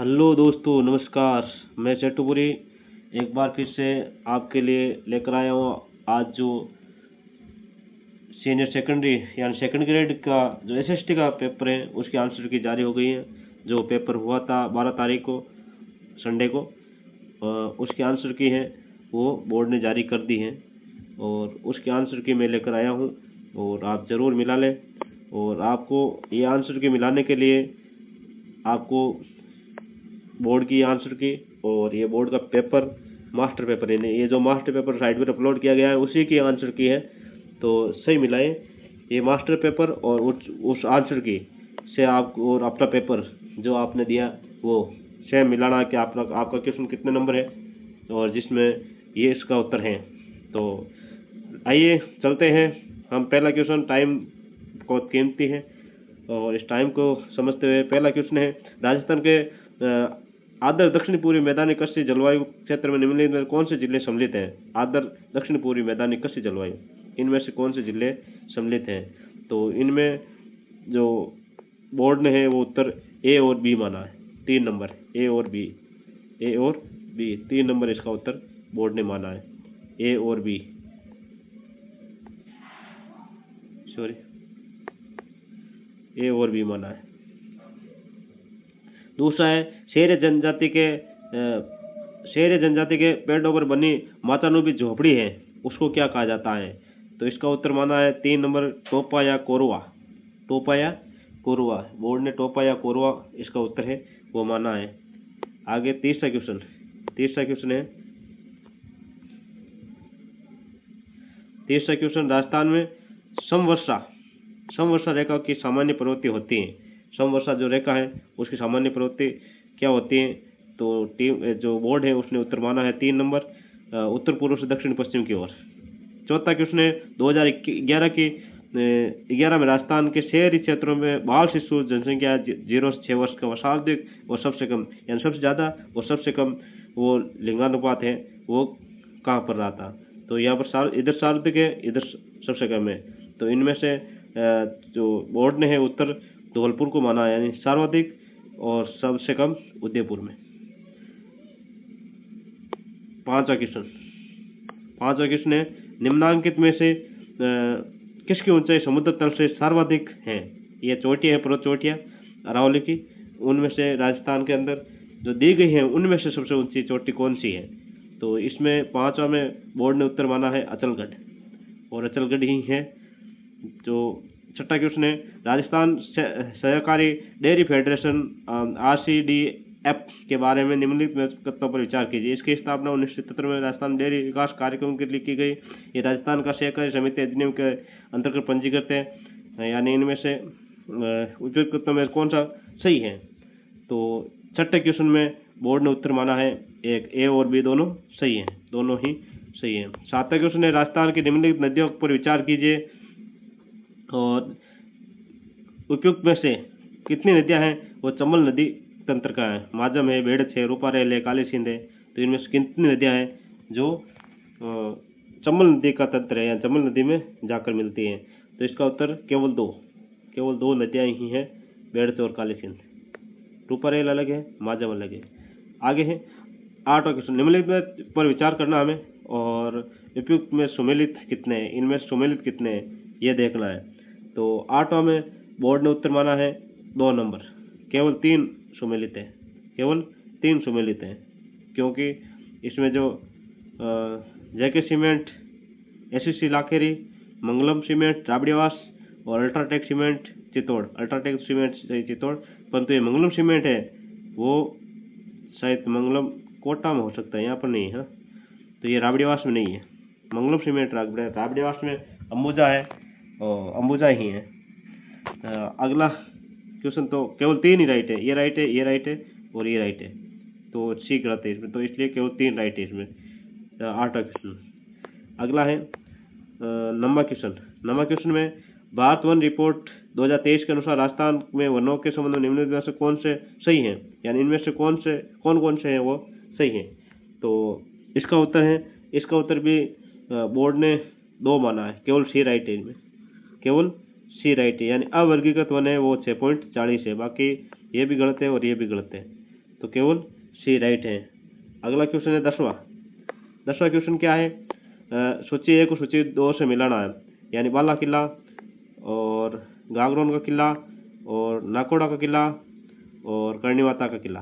Hello दोस्तों, नमस्कार। मैं चट्टुपुरी एक बार फिर से आपके लिए लेकर आया हूँ। आज जो सीनियर सेकेंडरी यानी सेकंड ग्रेड का जो एसएसटी का पेपर है उसकी आंसर की जारी हो गई है। जो पेपर हुआ था 12 तारीख को, संडे को, उसकी आंसर की है वो बोर्ड ने जारी कर दी है और उसके आंसर की मैं लेकर आया हूँ और आप ज़रूर मिला लें। और आपको ये आंसर की मिलाने के लिए आपको बोर्ड की आंसर की और ये बोर्ड का पेपर मास्टर पेपर है, ये जो मास्टर पेपर साइट पर अपलोड किया गया है उसी की आंसर की है, तो सही मिलाएं। ये मास्टर पेपर और उस आंसर की से आप और अपना पेपर जो आपने दिया वो सेम मिलाना कि आपका क्वेश्चन कितने नंबर है और जिसमें ये इसका उत्तर है। तो आइए चलते हैं। हम पहला क्वेश्चन, टाइम बहुत कीमती है और इस टाइम को समझते हुए पहला क्वेश्चन है, राजस्थान के आदर दक्षिण पूर्वी मैदानी कृषि जलवायु क्षेत्र में निम्नलिखित में कौन से जिले सम्मिलित हैं। आदर दक्षिण पूर्वी मैदानी कृषि जलवायु, इनमें से कौन से जिले सम्मिलित हैं। तो इनमें जो बोर्ड ने है वो उत्तर ए और बी माना है। 3 नंबर ए और बी, ए और बी 3 नंबर इसका उत्तर बोर्ड ने माना है, ए और बी, सॉरी, ए और बी माना है। दूसरा है, शहरी जनजाति के पेड़ों पर बनी माचानुबी झोपड़ी है उसको क्या कहा जाता है। तो इसका उत्तर माना है 3 नंबर टोपा या कोरवा, टोपा या कोरवा, बोर्ड ने टोपा या कोरवा इसका उत्तर है वो माना है। आगे तीसरा क्वेश्चन है, राजस्थान में समवर्षा रेखा की सामान्य प्रवृत्ति होती है। समवर्षा जो रेखा है उसकी सामान्य प्रवृत्ति क्या होती है। तो टीम जो बोर्ड है उसने उत्तर माना है 3 नंबर उत्तर पूर्व से दक्षिण पश्चिम की ओर। चौथा क्वेश्चन है, 2011 में राजस्थान के शहरी क्षेत्रों में बाल शिशु जनसंख्या 0 से 6 वर्ष का सर्वाधिक और सबसे कम, यानी सबसे ज़्यादा और सबसे कम वो लिंगानुपात है वो कहाँ पर रहा था। तो यहाँ पर इधर सर्वाधिक है, इधर सबसे कम है। तो इनमें से जो बोर्ड ने है उत्तर धौलपुर को माना है, यानी सर्वाधिक और सबसे कम उदयपुर में। पांचवा क्वेश्चन है, निम्नांकित में से किसकी ऊंचाई समुद्र तल से सर्वाधिक है। ये चोटियाँ हैं, पर्वत चोटियाँ अरावली की, उनमें से राजस्थान के अंदर जो दी गई हैं उनमें से सबसे ऊंची चोटी कौन सी है। तो इसमें पांचवा में बोर्ड ने उत्तर माना है अचलगढ़, और अचलगढ़ ही है। जो छठा क्वेश्चन है, राजस्थान सहकारी डेयरी फेडरेशन RCDF के बारे में निम्नलिखित तथ्यों पर विचार कीजिए। इसकी स्थापना 1977 में राजस्थान डेयरी विकास कार्यक्रम के लिए की गई। ये राजस्थान का सहकारी समिति अधिनियम के अंतर्गत पंजीकृत है, यानी इनमें से उपयुक्त तथ्यों में कौन सा सही है। तो छठे क्वेश्चन में बोर्ड ने उत्तर माना है एक, ए और बी दोनों सही है, दोनों ही सही है। सातवां क्वेश्चन है, राजस्थान की निम्नलिखित नदियों पर विचार कीजिए और उपयुक्त में से कितनी नदियां हैं वो चंबल नदी तंत्र का है। माजम है, बेड़च है, रूपारेल है, काली सिंध है। तो इनमें से कितनी नदियां हैं जो चंबल नदी का तंत्र है या चंबल नदी में जाकर मिलती हैं। तो इसका उत्तर केवल दो नदियां ही हैं, बेड़च और काली सिंध। रूपारेल अलग है, माजम अलग है। आगे है 8वां क्वेश्चन, निम्नलिखित पर विचार करना हमें और उपयुक्त में सुमेलित कितने हैं, इनमें सुमेलित कितने हैं ये देखना है। तो 8वां में बोर्ड ने उत्तर माना है 2 नंबर, केवल 3 सुमेलित है, क्योंकि इसमें जो जेके सीमेंट, SCC लाखेरी, मंगलम सीमेंट राबड़ीवास और अल्ट्राटेक सीमेंट चित्तौड़, परंतु ये मंगलम सीमेंट है वो शायद मंगलम कोटा में हो सकता है, यहाँ पर नहीं है। तो ये राबड़ीवास में नहीं है, मंगलम सीमेंट राबड़ीवास में अंबुजा है और अंबुजा ही है। अगला क्वेश्चन तो केवल 3 ही राइट है, ये राइट है, ये राइट है और ये राइट है, तो सी गलत है इसमें, तो इसलिए केवल 3 राइट है इसमें। 8वां क्वेश्चन। अगला है 9वां क्वेश्चन में, भारत वन रिपोर्ट 2023 के अनुसार राजस्थान में वनों के संबंध में निम्नलिखित में से कौन से सही हैं, यानी इनमें से कौन से हैं वो सही हैं। तो इसका उत्तर भी बोर्ड ने 2 माना है, केवल सी राइट है इनमें, केवल सी राइट है, यानी अवर्गीकृत वन है वो 6.40 है, बाकी ये भी गलत है और ये भी गलत है। तो केवल सी राइट है। अगला क्वेश्चन है 10वां क्वेश्चन क्या है? सूची 1 को सूची 2 से मिलाना है, यानी बाला किला और गागरोन का किला और नाकोड़ा का किला और करणी माता का किला,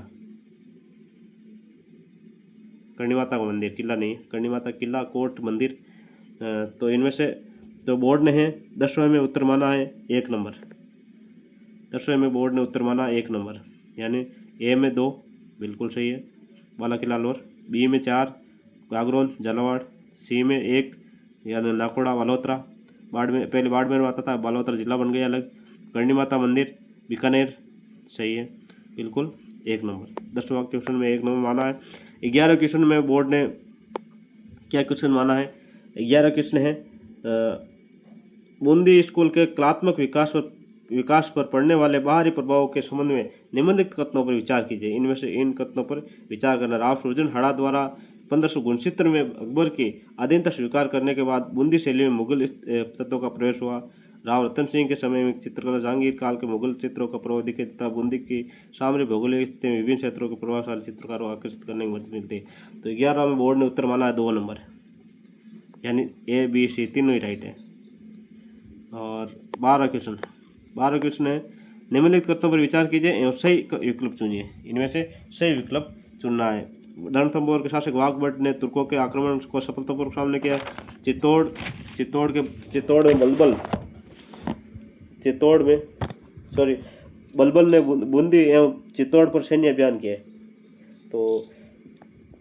करणी माता का मंदिर, किला नहीं, करणी माता किला, कोट, मंदिर। तो इनमें से जो बोर्ड ने है 10वें में उत्तर माना है 1 नंबर। 10वें में बोर्ड ने उत्तर माना 1 नंबर, यानी ए में 2 बिल्कुल सही है, बाला किला अलवर। बी में 4 गागरोन झालावाड़। सी में 1 यानी नाकोड़ा बालोतरा, बाड़मेर, पहले बाड़मेर में आता था, बालोतरा जिला बन गया अलग। करणी माता मंदिर बीकानेर, सही है बिल्कुल 1 नंबर। 10वां क्वेश्चन में 1 नंबर माना है। 11वें क्वेश्चन में बोर्ड ने क्या क्वेश्चन माना है? 11वां क्वेश्चन है बूंदी स्कूल के कलात्मक विकास पर पड़ने वाले बाहरी प्रभावों के संबंध में निम्नलिखित कथनों पर विचार कीजिए। इनमें से इन कथनों पर विचार करना। राव सुरजन हड़ा द्वारा 1569 में अकबर की अधीनता स्वीकार करने के बाद बूंदी शैली में मुगल तत्वों का प्रवेश हुआ। राव रतन सिंह के समय में चित्रकला जहांगीर काल के मुगल चित्रों का प्रभाव दिखे तथा बूंदी की सामरिक भौगोलिक स्थिति में विभिन्न क्षेत्रों के प्रभावशाली चित्रकारों को आकर्षित करने की मदद मिलती है। तो 11 में बोर्ड ने उत्तर माना है 2 नंबर, यानी ए बी सी तीनों ही राइट है। और 12वां क्वेश्चन है निम्नलिखित कथनों पर विचार कीजिए एवं सही विकल्प चुनिए। इनमें से सही विकल्प चुनना है। रणथंभौर के शासक वाघभट ने तुर्कों के आक्रमण को सफलतापूर्वक सामने किया। बलबल ने बूंदी एवं चित्तौड़ पर सैन्य अभियान किए। तो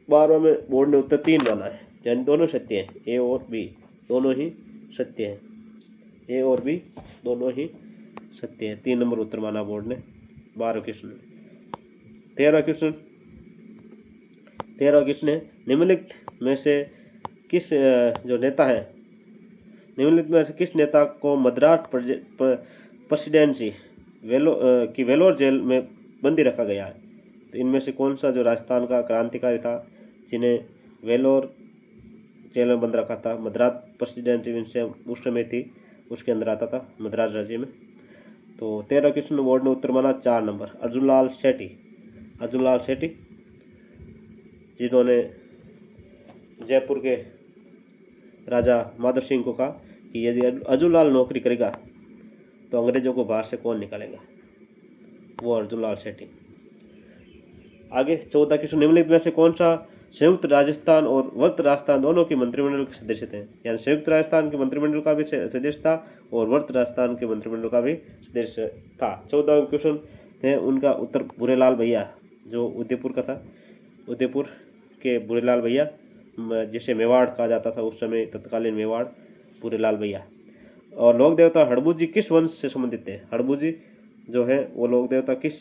12वें में बोर्ड ने उत्तर 3 माना है, यानी दोनों सत्य है, ए और बी दोनों ही सत्य है। ए और बी दोनों ही सत्य है, 3 नंबर उत्तर माना बोर्ड ने 12 क्वेश्चन में। 13वां क्वेश्चन है निम्नलिखित में से किस नेता को मद्रास प्रेसिडेंसी वेलोर जेल में बंदी रखा गया है? तो इनमें से कौन सा जो राजस्थान का क्रांतिकारी था जिन्हें वेलोर जेल में बंद रखा था? मद्रास प्रेसिडेंसी उस समय थी, उसके अंदर आता था मद्रास राज्य में। तो 13 क्वेश्चन में बोर्ड ने उत्तर माना 4 नंबर, अर्जुन लाल सेठी जिन्होंने जयपुर के राजा माधव सिंह को कहा कि यदि अर्जुन लाल नौकरी करेगा तो अंग्रेजों को बाहर से कौन निकालेगा? वो अर्जुन लाल सेठी। आगे 14 क्वेश्चन निम्नलिखित में से कौन सा संयुक्त राजस्थान और वर्त राजस्थान दोनों की मंत्रिमंडल के सदस्य थे? यानी संयुक्त राजस्थान के मंत्रिमंडल का भी सदस्य था और वर्त राजस्थान के मंत्रिमंडल का भी सदस्य था। 14वां क्वेश्चन है उनका उत्तर बुरेलाल भैया, जो उदयपुर का था, उदयपुर के बुरेलाल भैया, जिसे मेवाड़ कहा जाता था उस समय, तत्कालीन मेवाड़, बुरेलाल भैया। और लोक देवता हड़बूजी किस वंश से संबंधित थे? हड़बूजी जो है वो लोक देवता किस,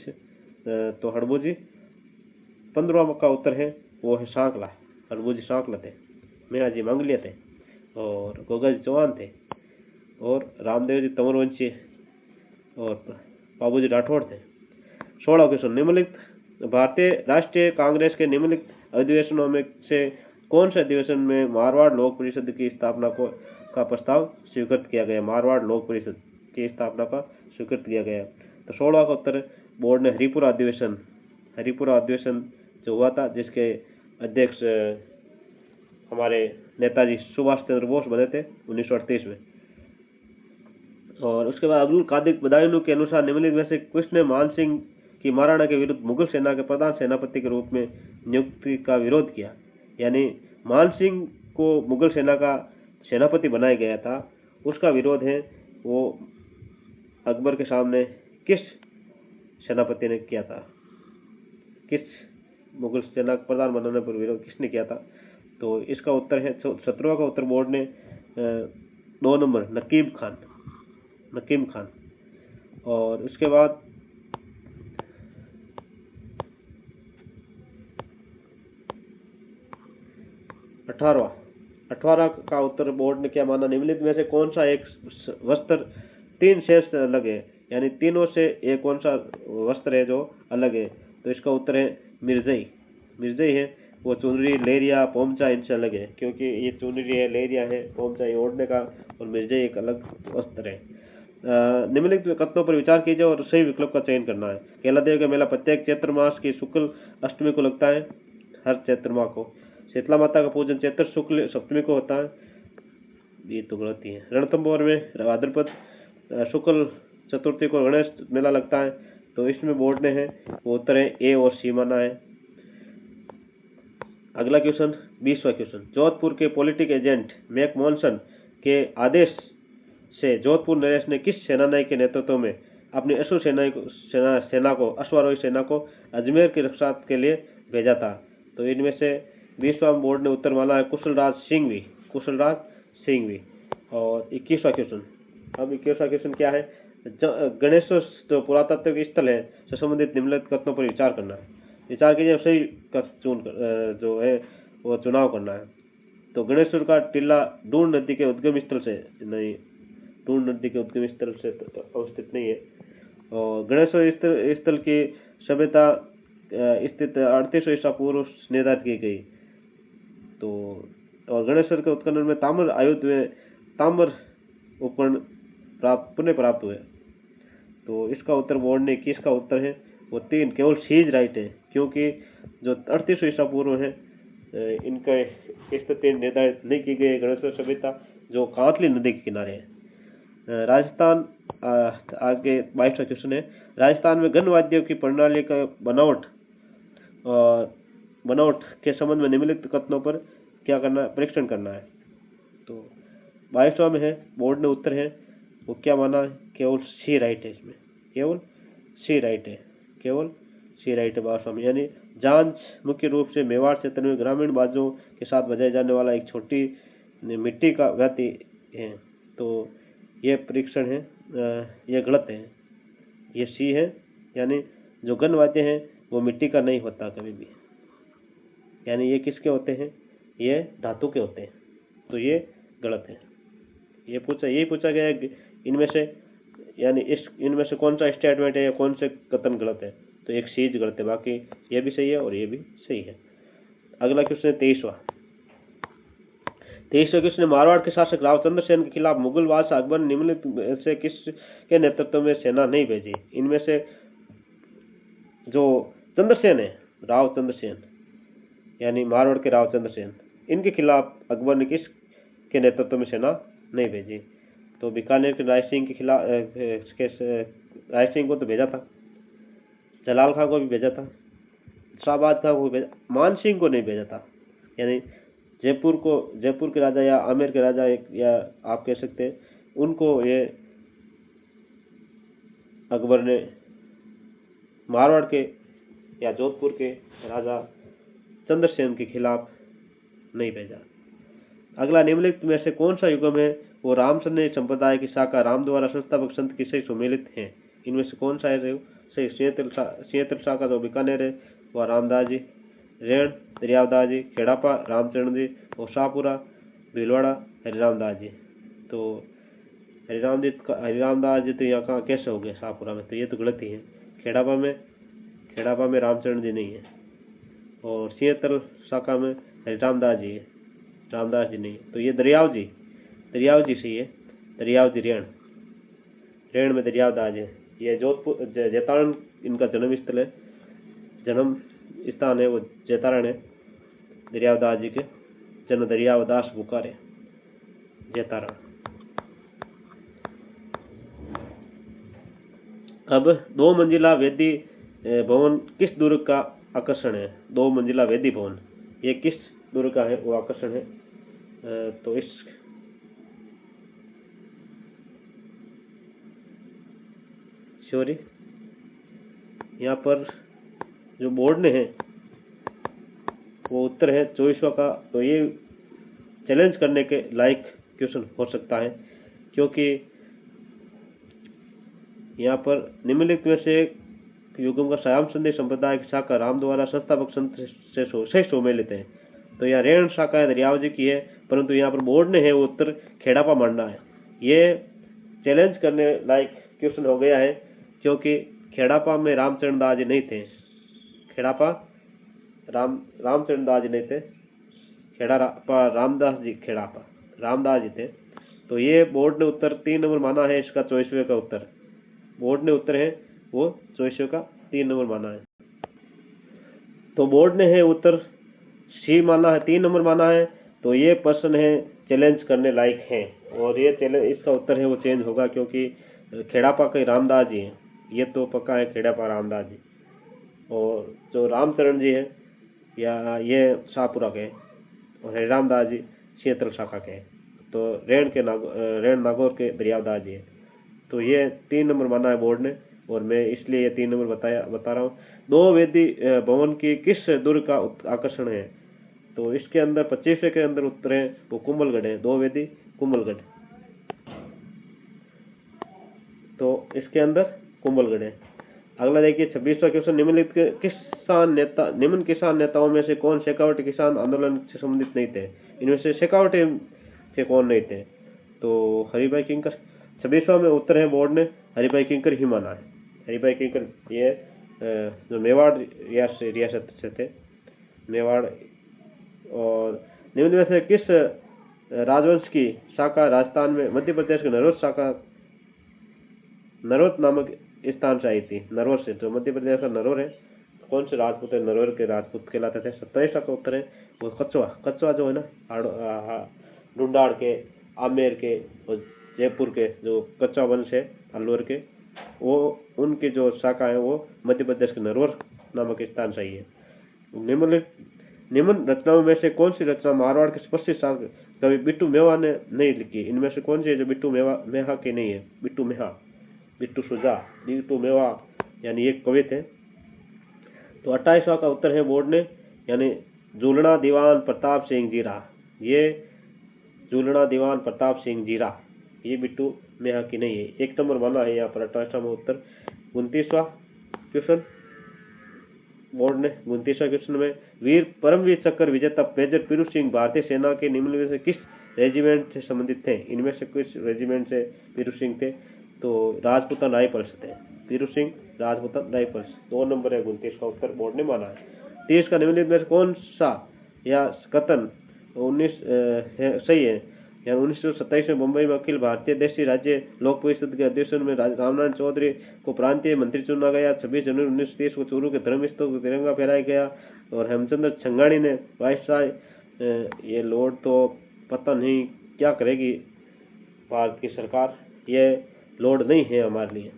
तो हड़बूजी 15वां का उत्तर है वो है सांकला। हड़बूजी सांकला थे, मेहाजी मंगलिया थे और गोगा जी चौहान थे और रामदेव जी तंवरवंशी और बाबूजी राठौड़ थे। 16वां क्वेश्चन निम्नलिखित भारतीय राष्ट्रीय कांग्रेस के निम्नलिखित अधिवेशनों में से कौन से अधिवेशन में मारवाड़ लोक परिषद की स्थापना का प्रस्ताव स्वीकृत किया गया? मारवाड़ लोक परिषद की स्थापना का स्वीकृत किया गया। तो 16 का उत्तर बोर्ड ने हरिपुरा अधिवेशन जो हुआ था, जिसके अध्यक्ष हमारे नेताजी सुभाष चंद्र बोस बने थे 1938 में। और उसके बाद अब्दुल कादिर बदायूं के अनुसार निम्नलिखित में से किसने मान सिंह की महाराणा के विरुद्ध मुगल सेना के प्रधान सेनापति के रूप में नियुक्ति का विरोध किया? यानी मान सिंह को मुगल सेना का सेनापति बनाया गया था, उसका विरोध है वो अकबर के सामने किस सेनापति ने किया था? किस मुगल सेना का प्रधान बनाने पर विरोध किसने किया था? तो इसका उत्तर है 17वां का उत्तर बोर्ड ने 2 नंबर नकीब खान। और उसके बाद 18वां का उत्तर बोर्ड ने क्या माना? निम्नलिखित में से कौन सा एक वस्त्र 3 शेष अलग है? यानी तीनों से एक कौन सा वस्त्र है जो अलग है? तो इसका उत्तर है मिर्जई है। वो चुनरी, लेरिया, पोमचा इनसे अलग है, क्योंकि ये चुनरी है, लेरिया है, पोमचा ये ओढ़ने का, और मिर्जई एक अलग वस्त्र है। निम्नलिखित कथनों पर विचार कीजिए और सही विकल्प का चयन करना है। केलादेव का मेला प्रत्येक चैत्र मास की शुक्ल अष्टमी को लगता है, हर चैत्र माह को। शीतला माता का पूजन चैत्र शुक्ल सप्तमी को होता है, ये तो गलत ही है। रणथंभौर में भाद्रपद शुक्ल चतुर्थी को गणेश मेला लगता है, तो इसमें बोर्ड ने है वो उत्तर है ए और सी माना है। अगला क्वेश्चन 20वां क्वेश्चन, जोधपुर के पॉलिटिक एजेंट मैक मॉनसन के आदेश से जोधपुर नरेश ने किस सेनानायक के नेतृत्व में अपनी अश्व सेना को अश्वारोही सेना को अजमेर की रक्षा के लिए भेजा था? तो इनमें से 20वां बोर्ड ने उत्तर माना है कुशलराज सिंघवी। और 21वां क्वेश्चन, अब 21वां क्वेश्चन क्या है, गणेश्वर जो पुरातात्विक स्थल है से संबंधित निम्नलिखित कथनों पर विचार करना है। विचार कीजिए, सही का जो है वो चुनाव करना है। तो गणेश्वर का टीला डून नदी के उद्गम स्थल से नहीं, डून नदी के उद्गम स्थल से अवस्थित नहीं है। और गणेश्वर स्थल की सभ्यता स्थित 3800 ईसा पूर्व निर्धारित की गई। तो और गणेश्वर के उत्खनन में ताम्र आयुध में ताम्र उपकरण पुनः प्राप्त हुए। तो इसका उत्तर बोर्ड ने 21 का उत्तर है वो 3, केवल सीज राइट है, क्योंकि जो 3800 ईसा पूर्व है इनका स्थिति निर्धारित नहीं की गई। गणेश्वर सभ्यता जो कांतली नदी के किनारे है। राजस्थान आगे 22वां क्वेश्चन है, राजस्थान में गण वाद्यों की प्रणाली का बनावट के संबंध में निम्नलिखित कथनों पर क्या करना है, परीक्षण करना है। तो 22वां में है बोर्ड ने उत्तर है वो क्या माना है, केवल सी राइट है, इसमें केवल सी राइट है, केवल सी राइट है 22वां में। यानी जांच मुख्य रूप से मेवाड़ क्षेत्र में ग्रामीण बाजों के साथ बजाए जाने वाला एक छोटी मिट्टी का वाद्य है। तो ये परीक्षण है, ये गलत है, ये सी है। यानी जो गण वाद्य हैं वो मिट्टी का नहीं होता कभी भी, यानी ये किसके होते हैं, ये धातु के होते हैं। तो ये गलत है। यही पूछा गया है इनमें से, यानी इनमें से कौन सा स्टेटमेंट है या कौन से कथन गलत है। तो एक चीज गलत है, बाकी ये भी सही है और ये भी सही है। अगला क्वेश्चन है 23वां क्वेश्चन, मारवाड़ के शासक रावचंद्र सेन के खिलाफ मुगल बादशाह अकबर निम्नलिखित से किसके नेतृत्व में सेना नहीं भेजी? इनमें से जो चंद्रसेन है, रावचंद्र सेन यानी मारवाड़ के रावचंद्र सेन, इनके खिलाफ अकबर ने किस के नेतृत्व में सेना नहीं भेजी? तो बीकानेर के राय सिंह के खिलाफ राय सिंह को तो भेजा था, जलाल खां को भी भेजा था, शाहबाज खां को भेजा, मान सिंह को नहीं भेजा था। यानी जयपुर के राजा या आमेर के राजा या आप कह सकते हैं उनको ये अकबर ने मारवाड़ के या जोधपुर के राजा चंद्रसेन के खिलाफ नहीं भेजा। अगला, निम्नलिखित में से कौन सा युगम है वो रामचंद्र संप्रदाय की शाखा राम द्वारा संस्थापक संत किसे सुमेलित है? इनमें से कौन सा है सही? सिंहत्र शाखा जो बीकानेर है वह रामदास जी, रेण दरियावदास जी, खेड़ापा रामचरण जी और शाहपुरा भीलवाड़ा हरिरामदास जी। तो हरिरामदास जी तो यहाँ कहाँ कैसे हो गए शाहपुरा में? तो ये तो गलत ही है। खेड़ापा में रामचरण जी नहीं है और सिंहत्र शाखा में हरिरामदास जी है, रामदास जी नहीं। तो ये दरियाव जी सही है, दरियाव जी रेण में दरियावदास है। ये जोधपुर जैतारण इनका जन्म स्थल है, जन्म स्थान है वो जैतारण है। दरियावदास जी के जन्म दरियावदास बुकार है, जैतारण। अब 2 मंजिला वेदी भवन किस दुर्ग का आकर्षण है? 2 मंजिला वेदी भवन ये किस दुर्ग का है वो आकर्षण है? तो इस सॉरी यहाँ पर जो बोर्ड ने है वो उत्तर है 24वां का। तो ये चैलेंज करने के लायक क्वेश्चन हो सकता है, क्योंकि यहाँ पर निम्नलिखित में से युगम का श्याम संदेश संप्रदाय की शाखा राम द्वारा संस्थापक संत से सुमेलित है। तो यहाँ रेण शाखा दरियाव जी की है, परंतु यहाँ पर बोर्ड ने है वो उत्तर खेड़ापा मानना है। ये चैलेंज करने लायक क्वेश्चन हो गया है, क्योंकि खेड़ापा में रामचरण दास जी नहीं थे। खेड़ापा रामचरण दास जी नहीं थे, रामदास जी थे। तो ये बोर्ड ने उत्तर 3 नंबर माना है, इसका 24वें का उत्तर बोर्ड ने उत्तर है वो 24वें का 3 नंबर माना है। तो बोर्ड ने है उत्तर सी माना है, 3 नंबर माना है। तो ये प्रश्न है चैलेंज करने लायक है, और ये चैलेंज इसका उत्तर है वो चेंज होगा, क्योंकि खेड़ापा के रामदास जी हैं, ये तो पक्का है खेड़ापा रामदास जी। और जो रामचरण जी है या ये शाहपुरा के, और हरि रामदास जी क्षेत्र शाखा के, तो रेण नागौर के दरियादास जी है। तो ये 3 नंबर माना है बोर्ड ने, और मैं इसलिए ये 3 नंबर बता रहा हूँ। 2 वेदी भवन की किस दुर्ग का आकर्षण है? तो इसके अंदर 25वें के अंदर उत्तर है वो कुंभलगढ़ है, 2 वेदी कुंभलगढ़। तो इसके अंदर कुंभलगढ़ है। अगला देखिए 26वां क्वेश्चन, निम्न किसान नेताओं में से कौन शेखावटी किसान आंदोलन से संबंधित नहीं थे? इनमें से शेखावटी से कौन नहीं थे? तो हरिभाई किंकर। 26वां में उत्तर है बोर्ड ने हरिभाई किंकर ही माना है। हरिभाई किंकर ये जो मेवाड़ रियासत से थे, मेवाड़। और निम्न में से किस राजवंश की शाखा राजस्थान में मध्य प्रदेश के नरोद नामक स्थान से आई थी? नरवर से, जो मध्य प्रदेश का नरवर है, कौन से राजपूत है? नरवर के राजपूत कहलाते थे। 27वां का उत्तर है वो कच्छवा जो है ना, डुंडाड़ के, आमेर के और जयपुर के जो कच्छवा वंश है अलवर के, वो उनकी जो शाखा है वो मध्य प्रदेश के नरवर नामक स्थान से आई है। निम्न रचनाओं में से कौन सी रचना मारवाड़ के प्रसिद्ध कवि बिट्टू मेवा ने नहीं लिखी? इनमें से कौन सी है जो बिट्टू मेहा की नहीं है? बिट्टू सुजा, बिट्टू मेवा यानी एक कवि थे। तो 28वां का उत्तर है बोर्ड ने, यानी झूलना दीवान प्रताप सिंह जीरा। ये झूलना दीवान प्रताप सिंह जीरा ये बिट्टू मेहा की नहीं है। 1 नंबर माना है यहाँ पर 28वां में उत्तर। 29वां क्वेश्चन बोर्ड ने 29वां क्वेश्चन में परमवीर चक्र विजेता मेजर पीरू सिंह भारतीय सेना के निम्न में से किस रेजिमेंट से संबंधित थे? इनमें से किस रेजिमेंट से पीरू सिंह थे? तो राजपूताना राइफल्स थे, पीरू सिंह राजपूताना राइफल्स। 2 नंबर है 29 का उत्तर बोर्ड ने माना है। 30 का निम्नलिखित में से कौन सा या कथन 19 सही है? यानी 1927 में मुंबई में अखिल भारतीय देशी राज्य लोक परिषद के अधिवेशन में रामनारायण चौधरी को प्रांतीय मंत्री चुना गया। 26 जनवरी 1930 को चूरू के धर्मस्थल को तिरंगा फहराया गया। और हेमचंद्र छंगाणी ने वायसराय, ये लॉर्ड तो पता नहीं क्या करेगी भारत की सरकार, ये लॉर्ड नहीं है हमारे लिए,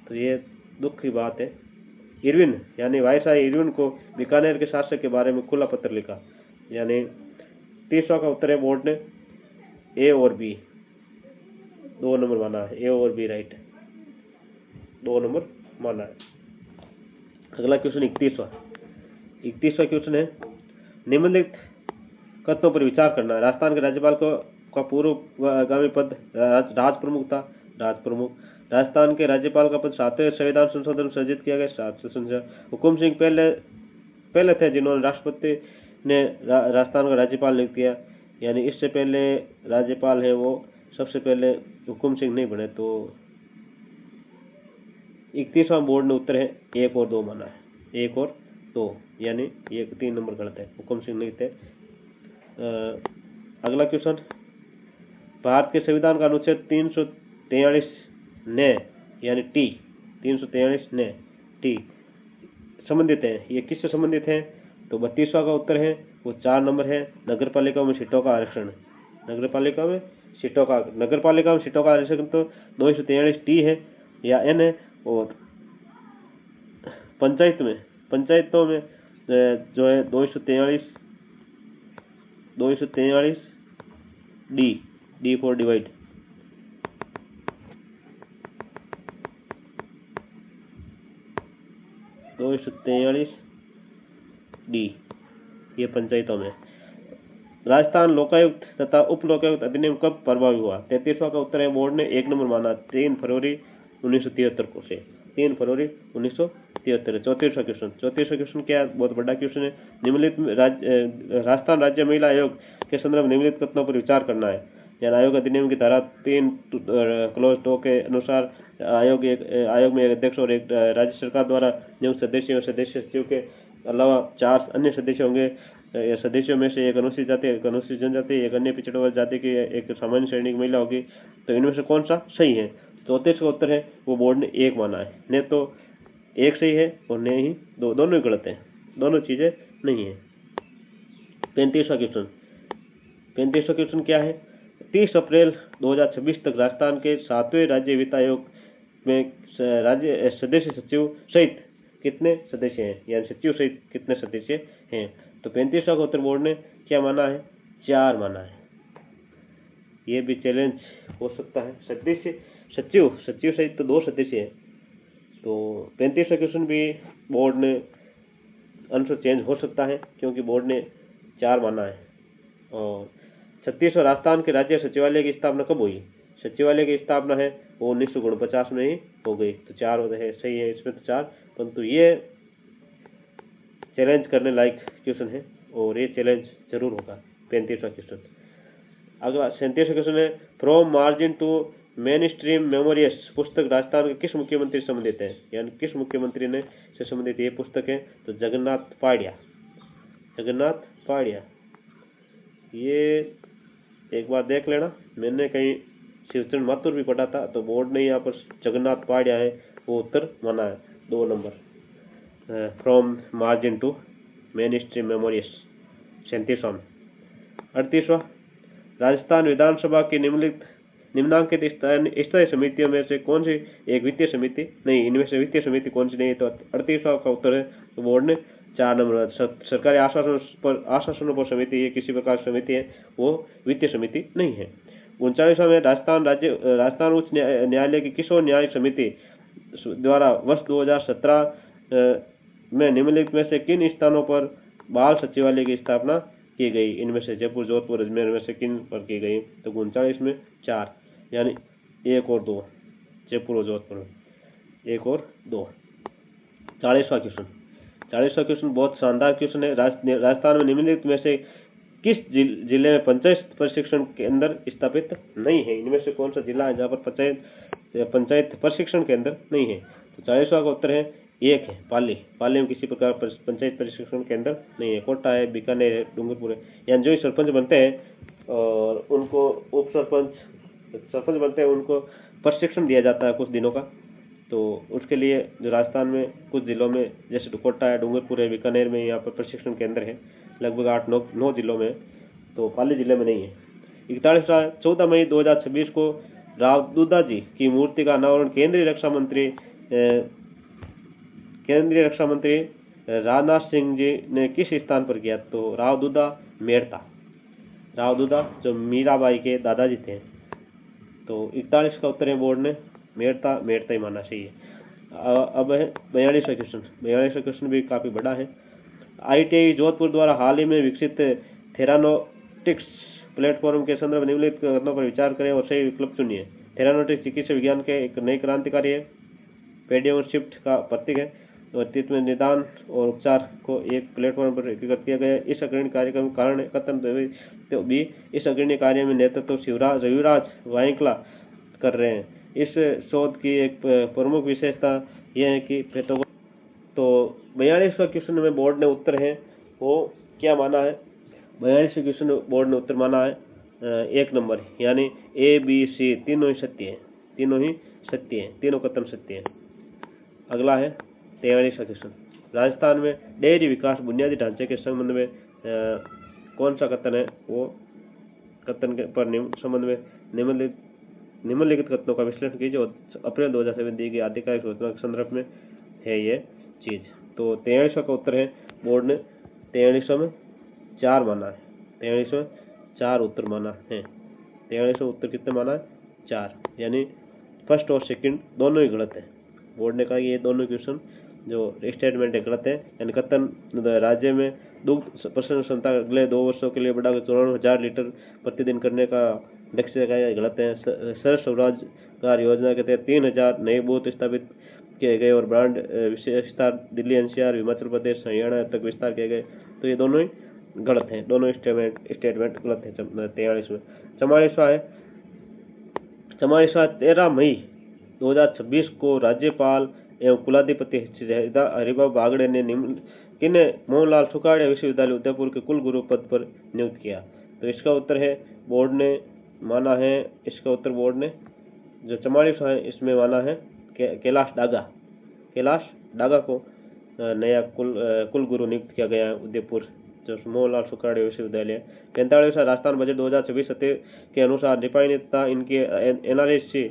तो ये दुख की बात है। इरविन यानी वायसराय इरविन को बीकानेर के शासक के बारे में खुला पत्र लिखा। यानी 30वां का उत्तर है बोर्ड ने ए और बी। 2 नंबर माना है, ए और बी राइट, 2 नंबर माना है। अगला क्वेश्चन 31वां क्वेश्चन है, निम्नलिखित कथनों पर विचार करना है। राजस्थान के राज्यपाल का पूर्वगामी पद राज प्रमुख था। राजस्थान के राज्यपाल का पद 7वें संविधान संशोधन में सृजित किया गया। हुकुम सिंह पहले थे जिन्होंने राष्ट्रपति ने राजस्थान का राज्यपाल नियुक्त किया। यानी इससे पहले राज्यपाल है वो सबसे पहले हुकुम सिंह नहीं बने। तो 31वां बोर्ड ने उत्तर है 1 और 2 माना है, 1 और 2, यानी ये 3 नंबर गलत है, हुकुम सिंह नहीं थे। अगला क्वेश्चन, भारत के संविधान का अनुच्छेद 343 ने यानी टी 343 ने टी संबंधित है, ये किससे संबंधित है? तो 32वां का उत्तर है वो 4 नंबर है, नगर पालिका में सीटों का आरक्षण। नगर पालिका में सीटों का आरक्षण तो 243 टी है या एन है। और पंचायतों में जो है 243 डी फॉर डिवाइड। डी ये पंचायतों में। राजस्थान लोकायुक्त तथा उप लोकायुक्त अधिनियम कब प्रभावी हुआ? 33वां का उत्तर है बोर्ड ने 1 नंबर माना, 3 फरवरी 1973 को से 3 फरवरी 1973। 34वां क्वेश्चन क्या है? बहुत बड़ा क्वेश्चन है। निम्नलिखित राजस्थान राज्य महिला आयोग के संदर्भ निम्नलिखित कथनों पर विचार करना है। यानी आयोग अधिनियम की धारा 3 क्लोज 2 के अनुसार आयोग में एक अध्यक्ष और एक राज्य सरकार द्वारा नियुक्त सदस्य और सदस्य सचिव के अलावा 4 अन्य सदस्य होंगे। सदस्यों में से एक अनुसूचित जाति, एक अनुसूचित जनजाति, एक अन्य पिछड़ा वर्ग जाति की, एक सामान्य श्रेणी की महिला होगी। तो इनमें से कौन सा सही है? 34 का उत्तर है वो बोर्ड ने 1 माना है। नहीं तो एक सही है और नहीं ही दोनों ही गलत है, दोनों चीजें नहीं है। 35वां क्वेश्चन। 35वां क्वेश्चन क्या है? 30 अप्रैल 2026 तक राजस्थान के 7वें राज्य वित्त आयोग में राज्य सदस्य सचिव सहित कितने सदस्य हैं, यानी सचिव सहित कितने सदस्य हैं? तो 35वां का उत्तर बोर्ड ने क्या माना है? 4 माना है। ये भी चैलेंज हो सकता है। सचिव सहित तो 2 सदस्य हैं। तो 35वां क्वेश्चन भी बोर्ड ने आंसर चेंज हो सकता है क्योंकि बोर्ड ने 4 माना है। और 36वां राजस्थान के राज्य सचिवालय की स्थापना कब हुई? सचिवालय की स्थापना है वो 1949 में ही हो गई। तो 4 है सही है इसमें, तो 4। परंतु ये चैलेंज करने लायक क्वेश्चन है और ये चैलेंज जरूर होगा। 35वां क्वेश्चन। अगला 37वां क्वेश्चन है, from margin to mainstream memoirs पुस्तक राजस्थान के किस मुख्यमंत्री से संबंधित है, यानी किस मुख्यमंत्री ने से संबंधित ये पुस्तक है? तो जगन्नाथ पाड़िया। ये एक बार देख लेना, मैंने कहीं शिवचरण माथुर भी पढ़ा था। तो बोर्ड ने यहाँ पर जगन्नाथ पाड़िया है वो उत्तर माना है। 2 number from margin to mainstream memoirs. 37वां। 38वां, राजस्थान विधानसभा की निम्नांकित स्थायी समितियों में से कौन सी एक वित्तीय समिति नहीं, इनमें से वित्तीय समिति कौन सी नहीं है? तो 38वां का उत्तर है तो बोर्ड ने 4 नंबर। सरकारी आश्वासनों पर समिति, ये किसी प्रकार की समिति है वो वित्तीय समिति नहीं है। 39वां में राजस्थान उच्च न्यायालय की किशोर न्याय समिति द्वारा वर्ष 2017 में निम्नलिखित में से किन स्थानों पर बाल सचिवालय की स्थापना की गई? इनमें से जयपुर, जोधपुर, अजमेर में से किन पर की गई? तो 39 में 4, यानी 1 और 2, जयपुर और जोधपुर में 1 और 2। 40वां क्वेश्चन। 40वां क्वेश्चन बहुत शानदार क्वेश्चन है। राजस्थान में निम्नलिखित में से किस जिले में पंचायत प्रशिक्षण केंद्र स्थापित नहीं है? इनमें से कौन सा जिला है जहाँ पर पंचायत प्रशिक्षण केंद्र नहीं है? तो 40वां का उत्तर है 1 है पाली में किसी प्रकार पंचायत प्रशिक्षण केंद्र नहीं है। कोटा है, बीकानेर है, डूंगरपुर है। यानी जो सरपंच बनते हैं और उनको उप सरपंच बनते हैं उनको प्रशिक्षण दिया जाता है कुछ दिनों का। तो उसके लिए जो राजस्थान में कुछ जिलों में जैसे कोटा है, डूंगरपुर है, बीकानेर में यहाँ पर प्रशिक्षण केंद्र है लगभग 8-9 जिलों में। तो पाली जिले में नहीं है। 41वां, 14 मई 2026 को राव दूधा जी की मूर्ति का अनावरण केंद्रीय रक्षा मंत्री राजनाथ सिंह जी ने किस स्थान पर किया? तो राव दूधा जो मीराबाई के दादाजी थे। तो 41 का उत्तर है बोर्ड ने मेड़ता ही माना चाहिए। अब है 42वां क्वेश्चन। 42वां क्वेश्चन भी काफी बड़ा है। ITI जोधपुर द्वारा हाल ही में विकसित थेरानोटिक्स प्लेटफॉर्म के संदर्भ में निम्नलिखित कथनों पर विचार करें और सही विकल्प चुनिए। थेरानोटिक्स चिकित्सा विज्ञान के एक नई क्रांतिकारी है, पैराडाइम शिफ्ट का प्रतीक है और अतीत में निदान और उपचार को एक प्लेटफॉर्म पर एकीकृत किया गया। इस अग्रणी कार्यक्रम कारण कथन तो भी इस अग्रणी कार्य में नेतृत्व रविराज वाइंकला कर रहे हैं। इस शोध की एक प्रमुख विशेषता यह है कि तो 42वां क्वेश्चन में बोर्ड ने उत्तर है वो क्या माना है? 42वें क्वेश्चन बोर्ड ने उत्तर माना है 1 नंबर, यानी ABC तीनों ही सत्य हैं, तीनों कथन सत्य हैं। अगला है 43वां क्वेश्चन। राजस्थान में डेयरी विकास बुनियादी ढांचे के संबंध में कौन सा कथन है? वो कथन के पर संबंध में निम्नलिखित कथनों का विश्लेषण कीजिए और अप्रैल 2007 दी गई आधिकारिक सूचना के संदर्भ में है ये चीज। तो 43वां का उत्तर है बोर्ड ने 43वां में 4 माना है। 43वां 4 उत्तर माना है। 43वां उत्तर कितने माना है? 4, यानी फर्स्ट और सेकंड दोनों ही गलत है। बोर्ड ने कहा कि ये दोनों क्वेश्चन जो स्टेटमेंट है गलत है। यानी कथन राज्य में दुग्ध प्रसंस्करण क्षमता अगले 2 वर्षों के लिए बढ़ाकर 94,000 लीटर प्रतिदिन करने का लक्ष्य लगाया, गलत है। सरस स्वरोजगार योजना के तहत 3,000 नए बूथ स्थापित किए गए और ब्रांड विस्तार दिल्ली, NCR, हिमाचल प्रदेश, हरियाणा तक विस्तार किए गए। तो ये दोनों ही गलत है, दोनों स्टेटमेंट गलत है। 43वां 13 मई 2026 को राज्यपाल एवं कुलाधिपति हरिभाऊ बागड़े ने किन्हें मोहनलाल सुखाड़िया विश्वविद्यालय उदयपुर के कुलगुरु पद पर नियुक्त किया। तो इसका उत्तर है बोर्ड ने माना है, इसका उत्तर बोर्ड ने जो 44वां है इसमें माना है कैलाश डागा को नया कुलगुरु नियुक्त किया गया है उदयपुर जो मोहनलाल सुखाड़िया विश्वविद्यालय। 45वां राजस्थान बजट 2026 के अनुसार रिफाइनरी तथा इनके एनआरएससी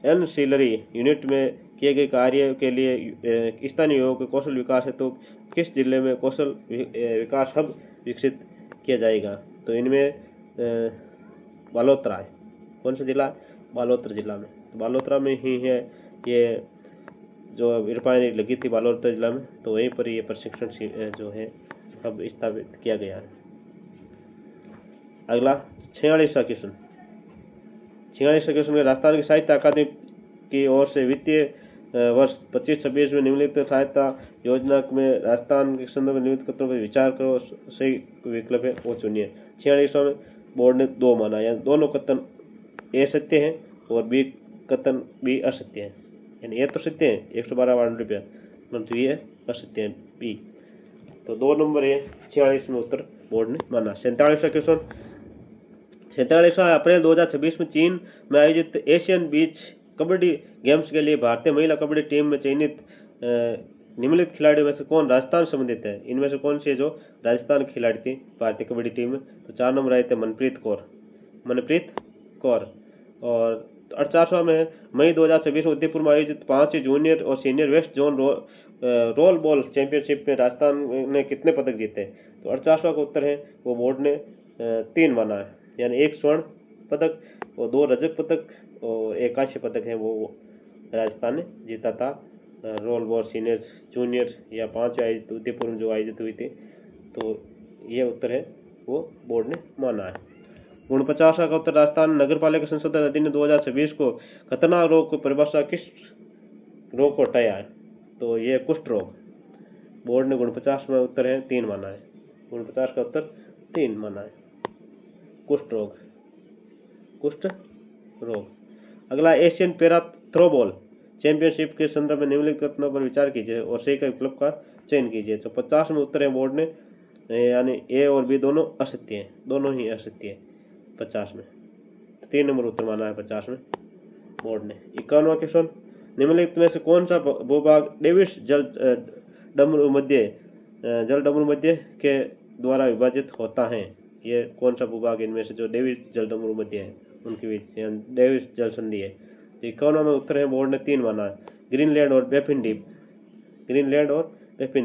एनसिलरी यूनिट में किए गए कार्य के लिए स्थानीय युवाओं के कौशल विकास हेतु किस जिले में कौशल विकास हब विकसित किया जाएगा। तो इनमें बालोतरा है। कौन सा जिला? बालोतरा जिला में। तो बालोतरा में ही है ये जो रिफाइनरी लगी थी बालोतरा जिला में, तो वहीं पर ये प्रशिक्षण जो है हब स्थापित किया गया है। अगला 46वां क्वेश्चन। 46वां क्वेश्चन में राजस्थान की साहित्य अकादमी की ओर से वित्तीय वर्ष 25-26 में निम्नलिखित सहायता योजना में राजस्थान के संदर्भ में निम्नलिखित कथनों पर विचार करो, सही विकल्प है वो चुनिए। 46वां में बोर्ड ने 2 माना, यानी दोनों कथन ए सत्य है और बी कथन बी असत्य है। यानी ये तो सत्य है 112 रुपया, परंतु ये असत्य है बी। तो 2 नंबर है 46 में उत्तर बोर्ड ने माना। 47वां क्वेश्चन। 47वां अप्रैल 2026 में चीन में आयोजित एशियन बीच कबड्डी गेम्स के लिए भारतीय महिला कबड्डी टीम में चयनित निम्नलिखित खिलाड़ियों में से कौन राजस्थान संबंधित है। इनमें से कौन सी जो राजस्थान की खिलाड़ी थी भारतीय कबड्डी टीम में। तो 4 नंबर आए थे मनप्रीत कौर। और 48वां में मई 2026 में उदयपुर में आयोजित 5वीं जूनियर और senior west zone role ball championship में राजस्थान ने कितने पदक जीते। तो 48वां का उत्तर है वो बोर्ड ने 3 माना है, यानी 1 स्वर्ण पदक और 2 रजत पदक और 1 कांस्य पदक है वो राजस्थान ने जीता था रोल बॉल सीनियर जूनियर या 5 आयोजित उदयपुर में जो आयोजित हुई थी। तो ये उत्तर है वो बोर्ड ने माना है। 49वां का उत्तर राजस्थान नगर पालिका संशोधन अधिनियम 2026 को खतरनाक रोग को परिभाषा किस रोग को हटाया है। तो ये कुष्ठ रोग। बोर्ड ने 49 में उत्तर है 3 माना है। 49 का उत्तर 3 माना है, कुष्ठ रोग। अगला एशियन पैरा थ्रोबॉल चैंपियनशिप के संदर्भ में निम्नलिखित कथनों पर विचार कीजिए और सही का विकल्प का चयन कीजिए। तो 50 में उत्तर है बोर्ड ने, यानी ए और बी दोनों असत्य हैं, दोनों ही असत्य है 50 में। 3 नंबर उत्तर माना है 50 में बोर्ड ने। 51वां क्वेश्चन। निम्नलिखित में से कौन सा भूभाग डेविस जल डमरू मध्य के द्वारा विभाजित होता है। ये कौन सा भूभाग इनमें से जो डेविस जल डमरू मध्य है उनके बीच डेविस जल संधि है। तो 51वां में उत्तर है बोर्ड ने 3 माना है, ग्रीनलैंड और बेफिन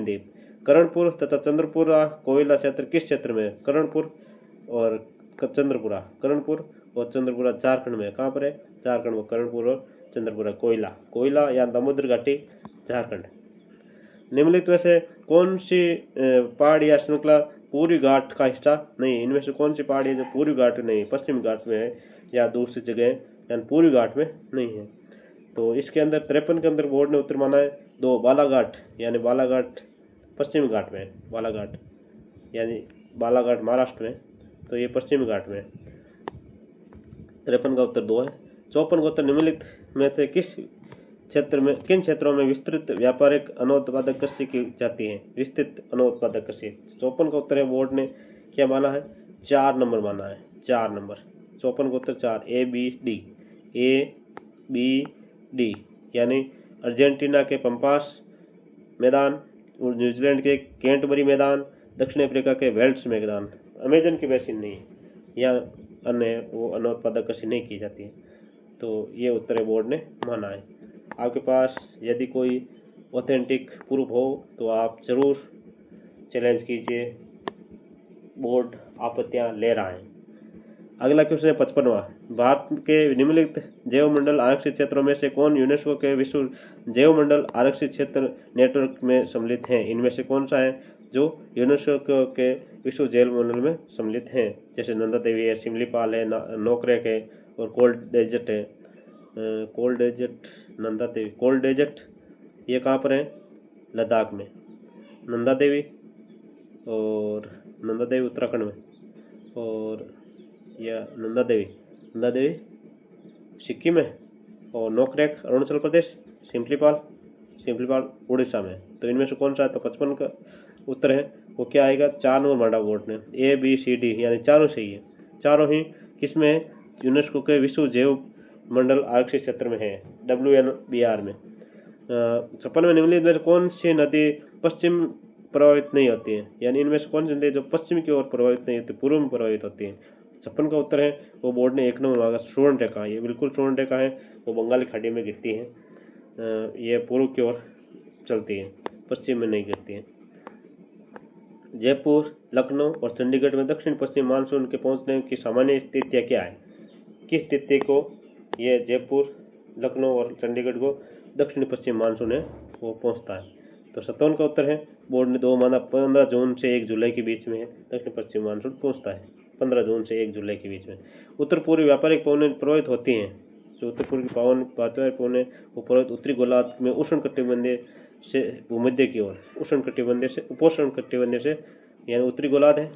द्वीप। करणपुर तथा चंद्रपुरा कोयला क्षेत्र किस क्षेत्र में है। करणपुर और चंद्रपुरा झारखंड में। कहाँ पर है? झारखंड में करणपुर और चंद्रपुरा कोयला या दामोदर घाटी झारखंड। निम्नलिखित में से कौन सी पहाड़ या श्रृंखला पूर्वी घाट का हिस्सा नहीं। इनमें से कौन सी पहाड़ी है जो पूर्वी घाट नहीं, पश्चिमी घाट में है या दूसरी जगह यानी पूर्वी घाट में नहीं है। तो इसके अंदर 53 के अंदर बोर्ड ने उत्तर माना है 2 बालाघाट, यानी बालाघाट पश्चिमी घाट में है। बालाघाट यानी बालाघाट महाराष्ट्र में, तो ये पश्चिमी घाट में है। 53 का उत्तर 2 है। 54 का उत्तर निम्नलिखित में से किन क्षेत्रों में विस्तृत व्यापारिक अनोत्पादक कृषि की जाती है। विस्तृत अनोत्पादक कृषि। 54 का उत्तर है बोर्ड ने क्या माना है 4 नंबर माना है, 4 नंबर। 54 का उत्तर 4 ए बी डी यानी अर्जेंटीना के पंपास मैदान और न्यूजीलैंड के कैंटबरी मैदान, दक्षिण अफ्रीका के वेल्स मैदान। अमेजन की बेसिन नहीं या अन्य वो अनोत्पादक कृषि नहीं की जाती है। तो ये उत्तर बोर्ड ने माना है। आपके पास यदि कोई ऑथेंटिक प्रूफ हो तो आप जरूर चैलेंज कीजिए, बोर्ड आपत्तियां ले रहा है। अगला क्वेश्चन है 55वां। भारत के निम्नलिखित जैवमंडल आरक्षित क्षेत्रों में से कौन यूनेस्को के विश्व जैवमंडल आरक्षित क्षेत्र नेटवर्क में सम्मिलित हैं। इनमें से कौन सा है जो यूनेस्को के विश्व जैवमंडल में सम्मिलित हैं। जैसे नंदा देवी है, सिमलीपाल है, नोकरेक है और कोल्ड डेजर्ट है। नंदा देवी कोल्ड डेजर्ट ये कहाँ पर है? लद्दाख में। नंदा देवी और नंदा देवी उत्तराखंड में, और या नंदा देवी सिक्किम में, और नोकरेक अरुणाचल प्रदेश, सिंपलीपाल उड़ीसा में। तो इनमें से कौन सा है? तो 55 का उत्तर है वो क्या आएगा? 4 नंबर मांडा बोर्ड ने, ए बी सी डी यानी चारों सही है। चारों ही किसमें है? यूनेस्को के विश्व जैव मंडल आरक्षित क्षेत्र में है, WNBR में। 56 में निम्नलिखित में से कौन सी नदी पश्चिम प्रभावित नहीं होती है? यानी इनमें से कौन सी नदी जो पश्चिम की ओर प्रभावित नहीं होती, पूर्व में प्रभावित होती है? 56 का उत्तर है वो बोर्ड ने 1 नंबर मांगा, स्वर्ण रेखा। ये बिल्कुल स्वर्ण रेखा है, वो बंगाली खाड़ी में गिरती है। ये पूर्व की ओर चलती है, पश्चिम में नहीं गिरती है। जयपुर, लखनऊ और चंडीगढ़ में दक्षिण पश्चिम मानसून के पहुंचने की सामान्य स्थितियाँ क्या है? किस स्थिति को ये जयपुर, लखनऊ और चंडीगढ़ को दक्षिण पश्चिम मानसून है वो पहुंचता है? तो 57 का उत्तर है बोर्ड ने 2 माना, 15 जून से 1 जुलाई के बीच में है दक्षिण पश्चिम मानसून पहुंचता है, 15 जून से 1 जुलाई के बीच में। उत्तर पूर्वी व्यापारिक पवनें प्रभावित होती हैं। जो उत्तर पूर्व की व्यापारिक पवनें वो प्रभावित उत्तरी गोलार्ध में उष्ण कटिबंधीय से भूमध्य की ओर, उष्ण कटिबंधीय से उपोष्ण कटिबंधीय से, यानी उत्तरी गोलार्ध है,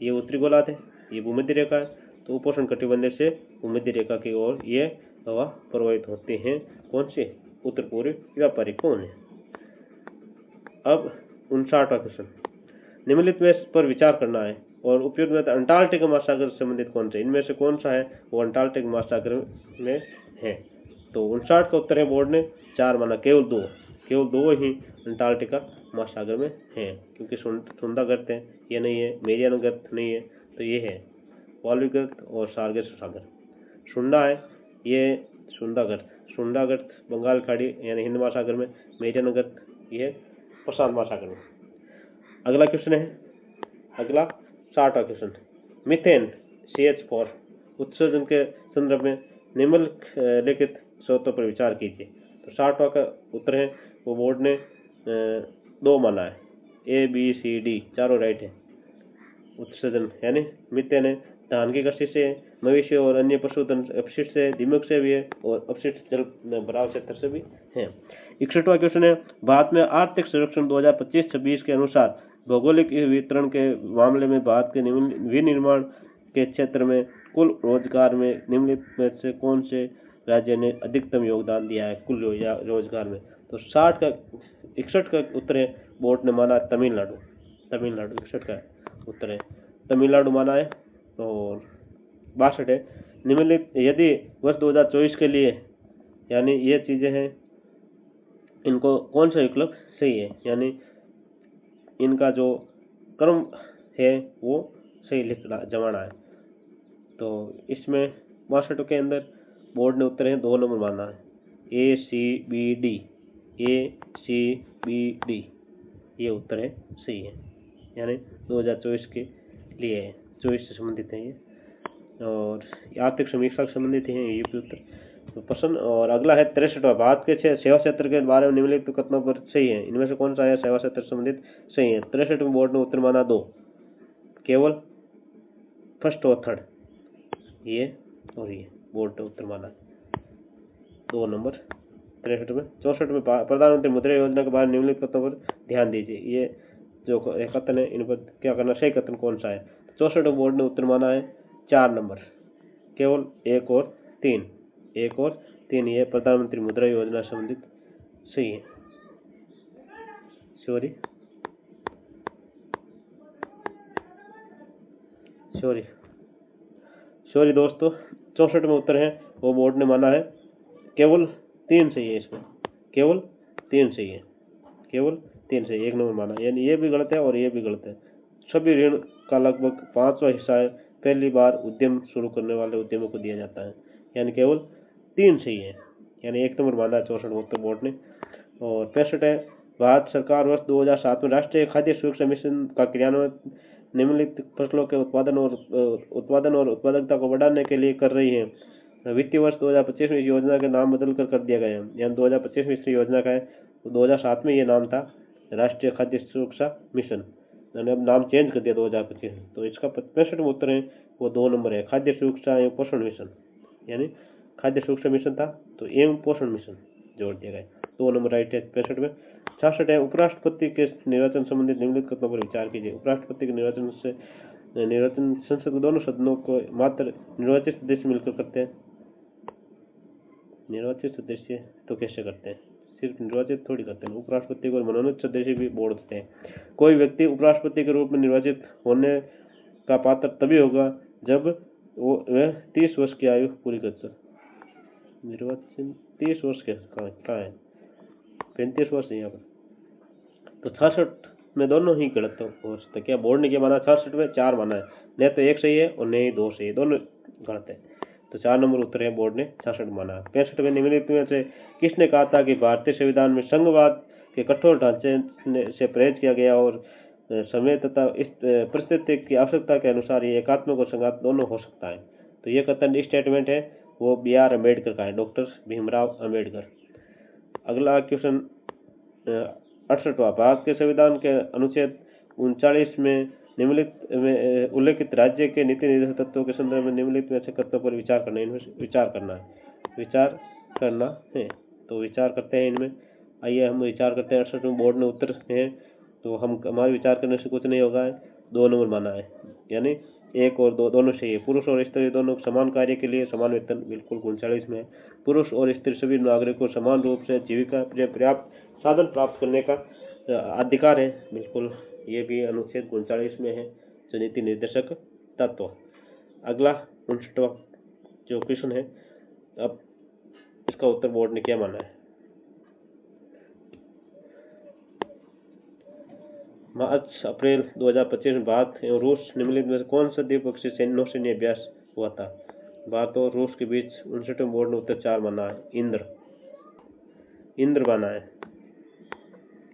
ये उत्तरी गोलार्ध है, ये भूमध्य रेखा है, तो उपोष्ण कटिबंधीय से भूमध्य रेखा की ओर ये हवा प्रभावित होते हैं। कौन से? उत्तर पूर्वी व्यापारिक पवनें। अब 59वां क्वेश्चन, निम्नलिखित में पर विचार करना है और उपयुक्त में अंटार्कटिक महासागर से संबंधित कौन से? इनमें से कौन सा है वो अंटार्कटिक महासागर में है? तो 59 का उत्तर है बोर्ड ने 4 माना, केवल दो ही अंटार्कटिका महासागर में है, क्योंकि सुंदा गर्त है, ये नहीं है, मेरियाना गर्त नहीं है, तो ये है वाल्वी गर्त और सार्गेस सागर। सुंदा है, ये सुंदा गर्त बंगाल खाड़ी यानी हिंद महासागर में, मेरियाना गर्त ये प्रशांत महासागर में। अगला क्वेश्चन है, अगला 60वां क्वेश्चन, मीथेन CH4 उत्सर्जन के संदर्भ में निम्नलिखित स्रोतों पर विचार कीजिए। तो 60वां का उत्तर है वो बोर्ड ने 2 माना है, ABCD चारों राइट है। उत्सर्जन यानी मीथेन है धान की कसी से, मवेशी और अन्य पशुधन अपशिष्ट से, दिमक से भी है, और अपशिष्ट जल भराव क्षेत्र से भी है। 61वां क्वेश्चन है, भारत में आर्थिक सर्वेक्षण 2025-26 के अनुसार भौगोलिक वितरण के मामले में भारत के विनिर्माण के क्षेत्र में कुल रोजगार में निम्नलिखित में से कौन से राज्य ने अधिकतम योगदान दिया है कुल रोजगार में? तो 61 का उत्तर है बोर्ड ने माना तमिलनाडु। 61 का उत्तर है तमिलनाडु माना है। और 62 है, निम्नलिखित यदि वर्ष 2024 के लिए यानी ये चीजें हैं, इनको कौन सा विकल्प सही है? यानी इनका जो क्रम है वो सही लिखना जमाना है। तो इसमें 62 के अंदर बोर्ड ने उत्तर है 2 नंबर माना है, ACBD ये उत्तर है सही है, यानी 2024 के लिए है, 24 से संबंधित है ये, और आर्थिक समीक्षा से संबंधित है ये भी उत्तर तो पसंद। और अगला है 63वां, भारत के सेवा क्षेत्र के बारे में निम्नलिखित कथनों पर सही है, इनमें से कौन सा है सेवा क्षेत्र संबंधित सही है? 63 में बोर्ड ने उत्तर माना 2, केवल फर्स्ट और थर्ड, ये और ये बोर्ड ने उत्तर माना 2 नंबर 63 में। 64 में प्रधानमंत्री मुद्रा योजना के बारे में निम्नलिखित कथनों पर ध्यान दीजिए, ये जो कथन है इन पर क्या करना, सही कथन कौन सा है? 64 में बोर्ड ने उत्तर माना है 4 नंबर, केवल 1 और 3, ये प्रधानमंत्री मुद्रा योजना संबंधित सही है। सॉरी दोस्तों, 64 में उत्तर है वो बोर्ड ने माना है केवल 3 सही है, इसमें केवल 3 सही है, 1 नंबर माना, यानी ये भी गलत है और ये भी गलत है। सभी ऋण का लगभग 5वां हिस्सा है पहली बार उद्यम शुरू करने वाले उद्यमों को दिया जाता है, यानी केवल 3 सही है, यानी 1 नंबर माना है 64 उत्तर बोर्ड ने। और 65 है, भारत सरकार वर्ष 2007 में राष्ट्रीय खाद्य सुरक्षा मिशन का क्रियान्वयन निम्नलिखित फसलों के उत्पादन और उत्पादकता को बढ़ाने के लिए कर रही है। वित्तीय वर्ष 2025 में इस योजना का नाम बदल कर दिया गया है, यानी 2025 में इस योजना का है, 2007 में ये नाम था राष्ट्रीय खाद्य सुरक्षा मिशन, मैंने अब नाम चेंज कर दिया 2025 में। तो इसका 65 उत्तर है वो 2 नंबर है, खाद्य सुरक्षा एवं पोषण मिशन, यानी खाद्य सुरक्षा मिशन था तो एवं पोषण मिशन जोड़ दिया गया, 2 नंबर राइट है 65 में। 66 है उपराष्ट्रपति के निर्वाचन संबंधित निम्नलिखित कथनों पर विचार कीजिए। उपराष्ट्रपति के निर्वाचन संसद के दोनों सदनों को मात्र निर्वाचित सदस्य मिलकर करते हैं। निर्वाचित सदस्य तो कैसे करते हैं, सिर्फ निर्वाचित थोड़ी करते हैं, उपराष्ट्रपति को मनोनीत सदस्य भी बोर्ड देते हैं। कोई व्यक्ति उपराष्ट्रपति के रूप में निर्वाचित होने का पात्र तभी होगा जब वह 30 वर्ष की आयु पूरी कर। निर्वाचन 30 वर्ष क्या है, 35 वर्ष है यहाँ पर, तो 66 में दोनों ही गलत हो सकते। क्या बोर्ड ने क्या माना, 66 में 4 माना है, न तो 1 सही है और न ही 2 सही है, दोनों गलत है। तो 4 नंबर उत्तर है, बोर्ड ने 66 माना। 65 में निम्नलिखित में से किसने कहा था कि भारतीय संविधान में संघवाद के कठोर ढांचे से परहेज किया गया और समय तथा इस परिस्थिति की आवश्यकता के अनुसार ये एकात्मक और संघात दोनों हो सकता है। तो ये कथन स्टेटमेंट है वो B.R. अम्बेडकर का है, डॉक्टर भीमराव अम्बेडकर। अगला क्वेश्चन 68वां, भारत के संविधान के अनुच्छेद 39 में निम्नलिखित में उल्लेखित राज्य के नीति निर्देशक तत्वों के संदर्भ में निम्नलिखित में से कथनों पर विचार करना है। तो विचार करते हैं इनमें। आइए हम विचार करते हैं। 68 में बोर्ड ने उत्तर है, तो हमारे विचार करने से कुछ नहीं होगा। 2 नंबर माना है, यानी 1 और 2 दोनों सही है। पुरुष और स्त्री दोनों समान कार्य के लिए समान वेतन, बिल्कुल 39 में है। पुरुष और स्त्री सभी नागरिकों को समान रूप से जीविका पर्याप्त साधन प्राप्त करने का अधिकार है, बिल्कुल ये भी अनुच्छेद 39 में है, जो नीति निर्देशक तत्व। अगला 59वां जो क्वेश्चन है, अब इसका उत्तर बोर्ड ने क्या माना है। मार्च अप्रैल 2025 में भारत एवं रूस निम्नलिखित में से कौन सा द्विपक्षीय नौसैन्य अभ्यास हुआ था। भारत और रूस के बीच 59वें बोर्ड ने उत्तर 4 माना है, इंद्र माना है।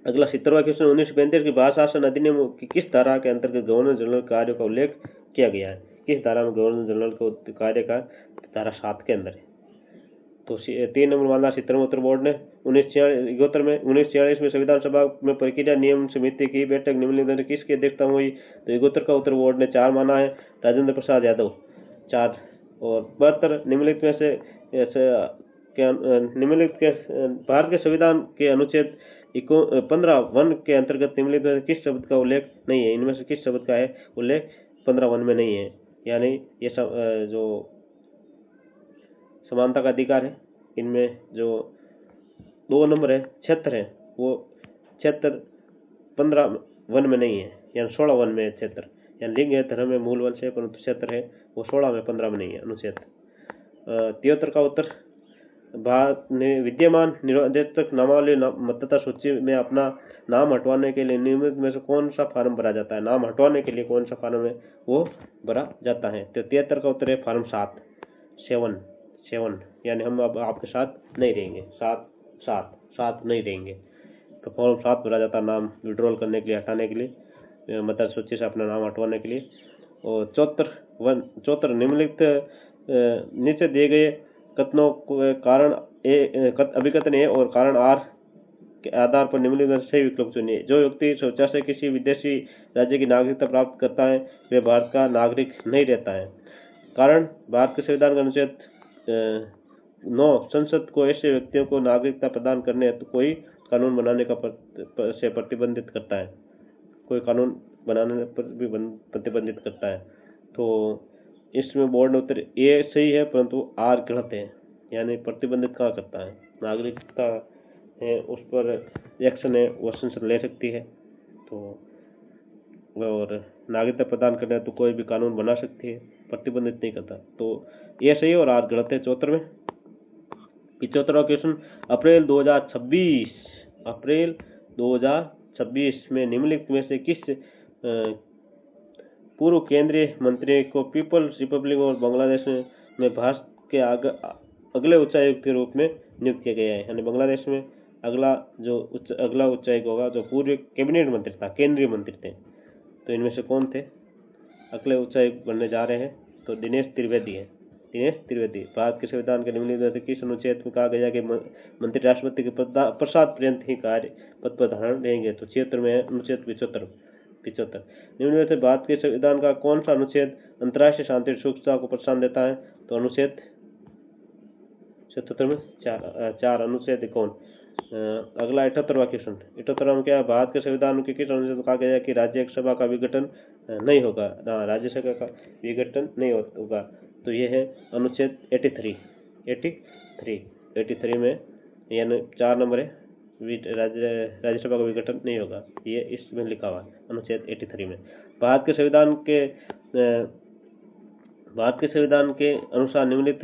अगला 70वां क्वेश्चन, 1935 की भारत शासन अधिनियम की किस धारा के अंतर्गत गवर्नर जनरल कार्य का उल्लेख किया गया है। किस धारा में गवर्नर जनरल को कार्य का, धारा 7 के अंदर है। तो 3 नंबर माना 70वें उत्तर बोर्ड ने। 1946 में संविधान सभा में प्रक्रिया नियम समिति की बैठक निम्नलिखित में किसकी अध्यक्षता में हुई। तो 71 का उत्तर बोर्ड ने 4 माना है, राजेंद्र प्रसाद यादव 4। और 72 निम्नलिखित में से निम्नलिखित के भारत के संविधान के अनुच्छेद 15(1) के अंतर्गत निम्नलिखित में किस शब्द का उल्लेख नहीं है। इनमें से किस शब्द का है उल्लेख 15(1) में नहीं है, यानी ये सब जो समानता का अधिकार है, इनमें जो 2 नंबर है क्षेत्र है, वो क्षेत्र 15(1) में नहीं है, यानी 16(1) में है क्षेत्र। यानी लिंग है, धर्म है, मूल वंश है, परंतु क्षेत्र है वो 16 में 15 में नहीं है अनुच्छेद। 73 का उत्तर, भारत ने विद्यमान निर्वाचित नामावली मतदाता सूची में अपना नाम हटवाने के लिए नियमित में से कौन सा फार्म भरा जाता है। नाम हटवाने के लिए कौन सा फार्म है वो भरा जाता है। तो 73 का उत्तर है फार्म 7, यानी हम अब आपके साथ नहीं रहेंगे, साथ नहीं रहेंगे। तो फॉर्म 7 भरा जाता है नाम विड्रॉल करने के लिए, हटाने के लिए, मतदाता सूची से अपना नाम हटवाने के लिए। और 74 निम्नलिखित नीचे दिए गए कथनों के कारण अभिकथन ए और कारण आर के आधार पर निम्नलिखित सही विकल्प चुनिए। जो व्यक्ति स्वेच्छा से किसी विदेशी राज्य की नागरिकता प्राप्त करता है वह भारत का नागरिक नहीं रहता है। कारण, भारत के संविधान का अनुच्छेद 9 संसद को ऐसे व्यक्तियों को नागरिकता प्रदान करने हेतु कोई कानून बनाने का से प्रतिबंधित करता है, कोई कानून बनाने पर भी प्रतिबंधित करता है। तो इसमें बोर्ड ने उत्तर ए सही है, परंतु आर गलत है, यानी प्रतिबंधित कहाँ करता है। नागरिकता है उस पर एक्शन है, वो संसद ले सकती है, तो और नागरिकता प्रदान करने तो कोई भी कानून बना सकती है, प्रतिबंधित नहीं करता। तो ये सही और आर गलत है 74 में। 75वां क्वेश्चन, अप्रैल 2026 में निम्नलिखित में से किस पूर्व केंद्रीय मंत्री को पीपल्स रिपब्लिक और बांग्लादेश में भारत के अगले उच्चायुक्त के रूप में नियुक्त किया गया है। यानी बांग्लादेश में अगला उच्चायुक्त होगा जो पूर्व कैबिनेट मंत्री था, केंद्रीय मंत्री थे। तो इनमें से कौन थे अगले उच्चायुक्त बनने जा रहे हैं। तो दिनेश त्रिवेदी है, भारत के संविधान के निम्नलिखित किस अनुच्छेद में कहा गया कि मंत्री राष्ट्रपति के प्रसाद पर्यंत ही कार्य पद पर धारण रहेंगे। तो 76 में है अनुच्छेद 75। निम्नलिखित में भारत के संविधान का कौन सा अनुच्छेद अंतर्राष्ट्रीय शांति और सुरक्षा को प्रोत्साहन देता है। तो अनुच्छेद 77 में 4 अनुच्छेद कौन अगला 78वां क्वेश्चन। 78वां में क्या है, भारत के संविधान के किस अनुच्छेद में कहा गया है कि राज्य सभा का विघटन नहीं होगा। राज्य सभा का विघटन नहीं होगा, तो ये है अनुच्छेद 83 में, यानी 4 नंबर है, राज्यसभा का विघटन नहीं होगा, ये इसमें लिखा हुआ है अनुच्छेद 83 में। भारत के संविधान के अनुसार निम्नलिखित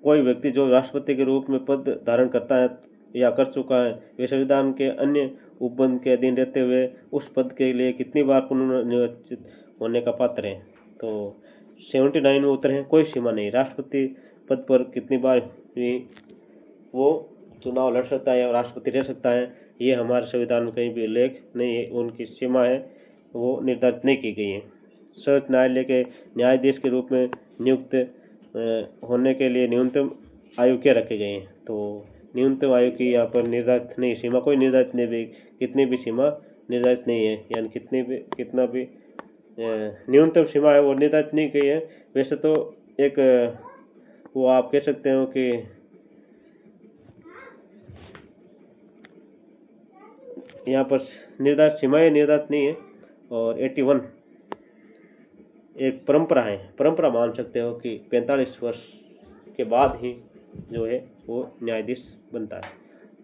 कोई व्यक्ति जो राष्ट्रपति के रूप में पद धारण करता है या कर चुका है, वे संविधान के अन्य उपबंध के अधीन रहते हुए उस पद के लिए कितनी बार पुनर्निर्वाचित होने का पात्र है। तो 79 में उत्तर है कोई सीमा नहीं, राष्ट्रपति पद पर कितनी बार भी वो चुनाव लड़ सकता है और राष्ट्रपति रह सकता है, ये हमारे संविधान में कहीं भी उल्लेख नहीं है, उनकी सीमा है वो निर्धारित नहीं की गई है। सर्वोच्च न्यायालय के न्यायाधीश के रूप में नियुक्त होने के लिए न्यूनतम आयु क्या रखे गए हैं। तो न्यूनतम आयु की यहाँ पर निर्धारित नहीं, सीमा कोई निर्धारित नहीं भी, कितनी भी सीमा निर्धारित नहीं है, यानी कितना भी न्यूनतम सीमा है वो निर्धारित नहीं की है। वैसे तो एक वो आप कह सकते हो कि यहाँ पर निर्धारित सीमाएं निर्धारित नहीं है। और 81 एक परंपरा मान सकते हो कि 45 वर्ष के बाद ही जो है वो न्यायाधीश बनता है।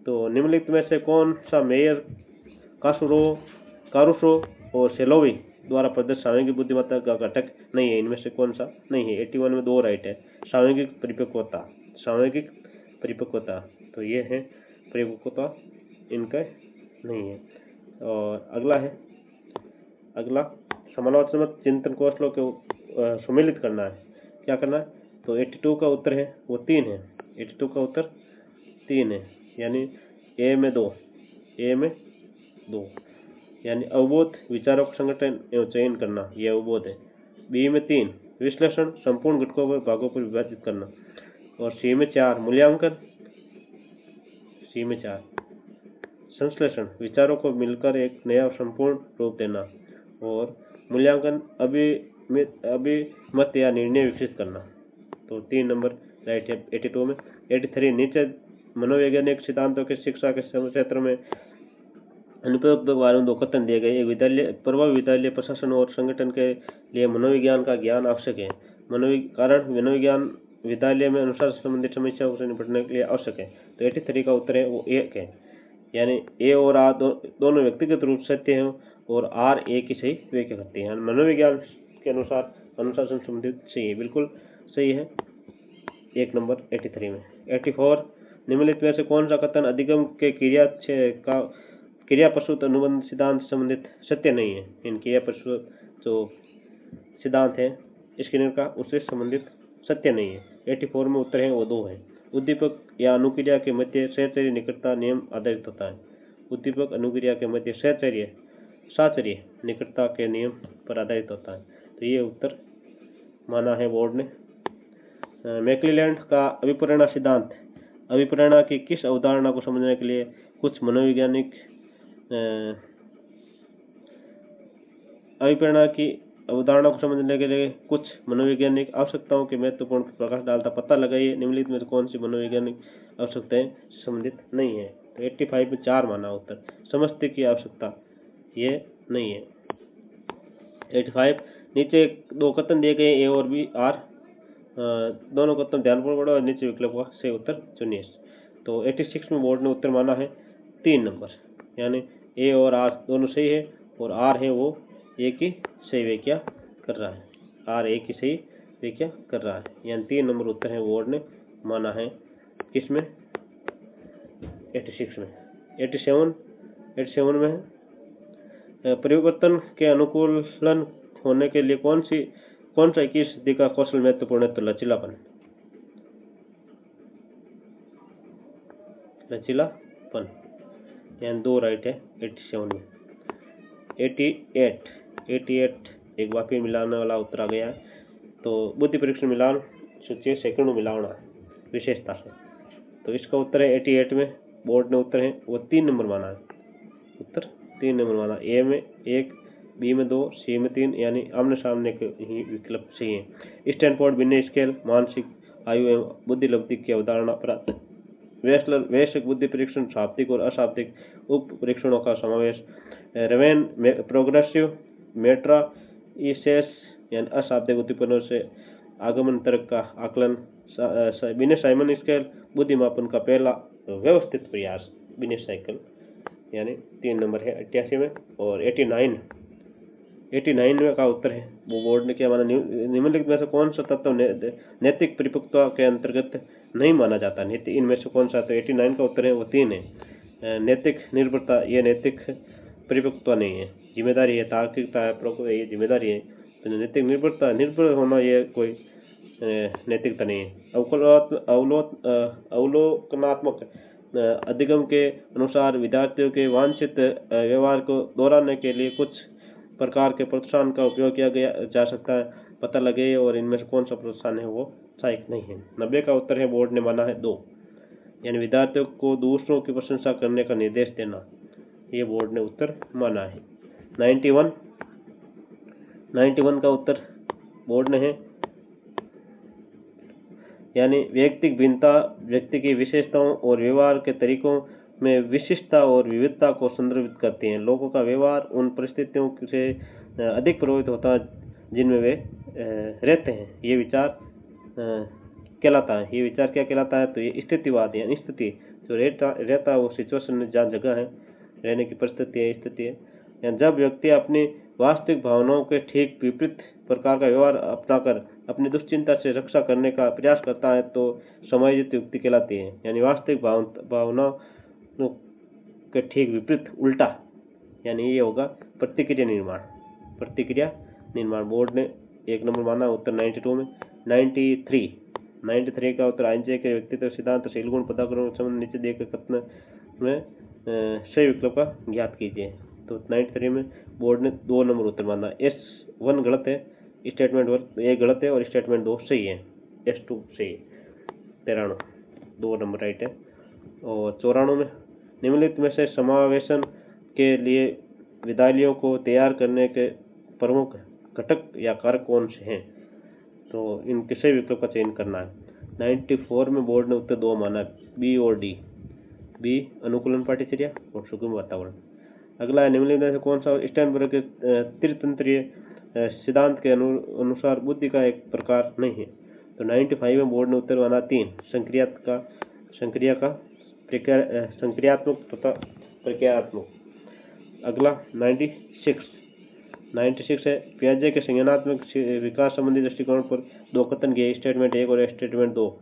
तो निम्नलिखित में से कौन सा मेयर कारुसो और सेलोवी द्वारा प्रदर्शित सामूहिक बुद्धिमत्ता का घटक नहीं है, इनमें से कौन सा नहीं है। 81 में 2 राइट है। सामूहिक परिपक्वता, तो ये है परिपक्वता इनका नहीं है। और अगला समालोचनात्मक चिंतन कौशलों को सम्मिलित करना है, क्या करना है। तो 82 का उत्तर है वो 3 है, 82 का उत्तर 3 है, यानी ए में 2 यानी अवबोध विचारों का संगठन एवं चयन करना, यह अवबोध है। बी में 3 विश्लेषण संपूर्ण घटकों पर भागों पर विभाजित करना। और सी में 4 मूल्यांकन, सी में 4 संश्लेषण विचारों को मिलकर एक नया संपूर्ण रूप देना। और मूल्यांकन अभिमत या निर्णय विकसित करना। तो 3 नंबर राइट है 82 में। 83 नीचे मनोवैज्ञानिक सिद्धांतों के शिक्षा के क्षेत्र में अनुप्रयोग बारे में 2 कथन दिए गए। प्रभावी विद्यालय प्रशासन और संगठन के लिए मनोविज्ञान का ज्ञान आवश्यक है। मनोविज्ञान विद्यालय में अनुशासन संबंधित समस्याओं से निपटने के लिए आवश्यक है। तो 83 का उत्तर है वो 1 है, यानी ए और आर दोनों व्यक्तिगत रूप से सत्य हैं और आर ए की सही व्याख्या करते हैं। मनोविज्ञान के अनुसार अनुशासन संबंधित सही है, बिल्कुल सही है 1 नंबर 83 में। 84 निम्नलिखित में से कौन सा कथन अधिगम के क्रिया प्रसूत अनुबंध सिद्धांत संबंधित सत्य नहीं है। इन क्रिया प्रसूत जो सिद्धांत है स्किनर का, उससे संबंधित सत्य नहीं है। 84 में उत्तर है वो 2 है। उद्दीपक या अनुक्रिया के मध्य सहचर्य निकटता नियम आधारित होता है। उद्दीपक अनुक्रिया के मध्य साचर्य निकटता के नियम पर आधारित होता है। तो ये उत्तर माना है बोर्ड ने। मैक्लीलैंड का अभिप्रेरणा सिद्धांत अभिप्रेरणा की किस अवधारणा को समझने के लिए कुछ मनोवैज्ञानिक आवश्यकताओं के महत्वपूर्ण प्रकाश डालता पता लगाइए। निम्नलिखित में कौन सी मनोवैज्ञानिक आवश्यकताएं संबंधित नहीं है। तो 85 में 4 माना उत्तर। समझते की आवश्यकता ये नहीं है। 85 नीचे 2 कथन दिए गए ए और बी आर, दोनों कथन ध्यानपूर्वक पढ़ो और नीचे विकल्प का सही उत्तर चुनिए। तो 86 में बोर्ड ने उत्तर माना है 3 नंबर, यानी ए और आर दोनों सही है और आर है वो ए की सही व्याख्या कर रहा है, आर ए की सही व्याख्या कर रहा है, यानी 3 नंबर उत्तर है बोर्ड ने माना है। किसमें 86 में। 87 में परिवर्तन के अनुकूलन होने के लिए कौन सा 21 सदी का कौशल महत्वपूर्ण है। तो लचीलापन, यानी 2 राइट है 87 में। 88 एक बार फिर मिलाने वाला उत्तर आ गया है। तो बुद्धि परीक्षण मिलान सोचिए सेकंड मिलाना विशेषता से। तो इसका उत्तर है 88 में बोर्ड ने उत्तर है वो 3 नंबर माना है, उत्तर 3 नंबर माना। ए में 1, बी में 2, सी में 3, यानी आमने सामने के ही विकल्प सही है। स्टैनफोर्ड बिन्ने स्केल मानसिक आयु एवं बुद्धि लब्धि की अवधारणा पर वेस्लर वैश्विक बुद्धि परीक्षण, शाब्दिक और अशाब्दिक उप परीक्षणों का समावेश। रेवेन प्रोग्रेसिव मेट्राइसेस यानी अशाब्दिक उद्दीपनों से आगमन तर्क का आकलन। बिनेश साइमन स्केल बुद्धिमापन का पहला व्यवस्थित प्रयास। बिनेश साइकिल यानी 3 नंबर है 88 में। और 89 में का उत्तर है वो बोर्ड ने क्या माना, निम्नलिखित में से कौन सा तत्व नैतिक परिपक्वता के अंतर्गत नहीं माना जाता। इनमें से कौन सा, तो 89 का उत्तर है वो 3 है। नैतिक निर्भरता, ये नैतिक परिपक्वता नहीं है। जिम्मेदारी है, तार्किकता है, ये जिम्मेदारी है। तो नैतिक निर्भरता, निर्भर होना ये कोई नैतिकता नहीं है। अवलोकनात्मक अधिगम के अनुसार विद्यार्थियों के वांछित व्यवहार को दोहराने के लिए कुछ प्रकार के प्रोत्साहन का उपयोग किया जा सकता है, पता लगे। और इनमें से कौन सा प्रोत्साहन है वो सहायक नहीं है। 90 का उत्तर है बोर्ड ने माना है 2, यानी विद्यार्थियों को दूसरों की प्रशंसा करने का निर्देश देना, ये बोर्ड ने उत्तर माना है। 91 का उत्तर बोर्ड ने है, यानी व्यक्तिगत भिन्नता व्यक्ति की विशेषताओं और व्यवहार के तरीकों में विशिष्टता और विविधता को संदर्भित करती हैं। लोगों का व्यवहार उन परिस्थितियों से अधिक प्रभावित होता है जिनमें वे रहते हैं। ये विचार कहलाता है। ये विचार क्या कहलाता है, तो ये स्थितिवाद यानी स्थिति जो रहता है वो सिचुएशन, जहाँ जगह है, रहने की परिस्थिति है, स्थिति है। या जब व्यक्ति अपनी वास्तविक भावनाओं के ठीक विपरीत प्रकार का व्यवहार अपनाकर अपनी दुश्चिंता से रक्षा करने का प्रयास करता है तो समायोजित युक्ति कहलाती है। यानी वास्तविक भावनाओं के ठीक विपरीत, उल्टा, यानी ये होगा प्रतिक्रिया निर्माण। बोर्ड ने 1 नंबर माना, उत्तर 92 में। 93 का उत्तर आइंजे के व्यक्तित्व सिद्धांत शील गुण पदाक्रम संबंध नीचे दिए गए कथन में सही विकल्प का ज्ञात कीजिए। तो 93 में बोर्ड ने 2 नंबर उत्तर माना। S1 गलत है, स्टेटमेंट 1 गलत है और स्टेटमेंट 2 सही है। S2 सही है। 93 2 नंबर राइट है। और 94 में निम्नलिखित में से समावेशन के लिए विद्यालयों को तैयार करने के प्रमुख घटक या कारक कौन से हैं, तो इन किसी विकल्प का चयन करना है। 94 में बोर्ड ने उत्तर 2 माना, बी और डी। बी अनुकूलन पाठ्यचर्या और सुगम वातावरण। अगला है निम्नलिखित में से कौन सा स्टर्नबर्ग के त्रितंत्रीय सिद्धांत के अनुसार बुद्धि का एक प्रकार नहीं है। तो 95 में बोर्ड ने उत्तर माना 3, संक्रियात्मक तथा प्रक्रियात्मक। अगला 96 है पियाजे के संज्ञानात्मक विकास संबंधी दृष्टिकोण पर 2 कथन किए, स्टेटमेंट 1 और स्टेटमेंट 2,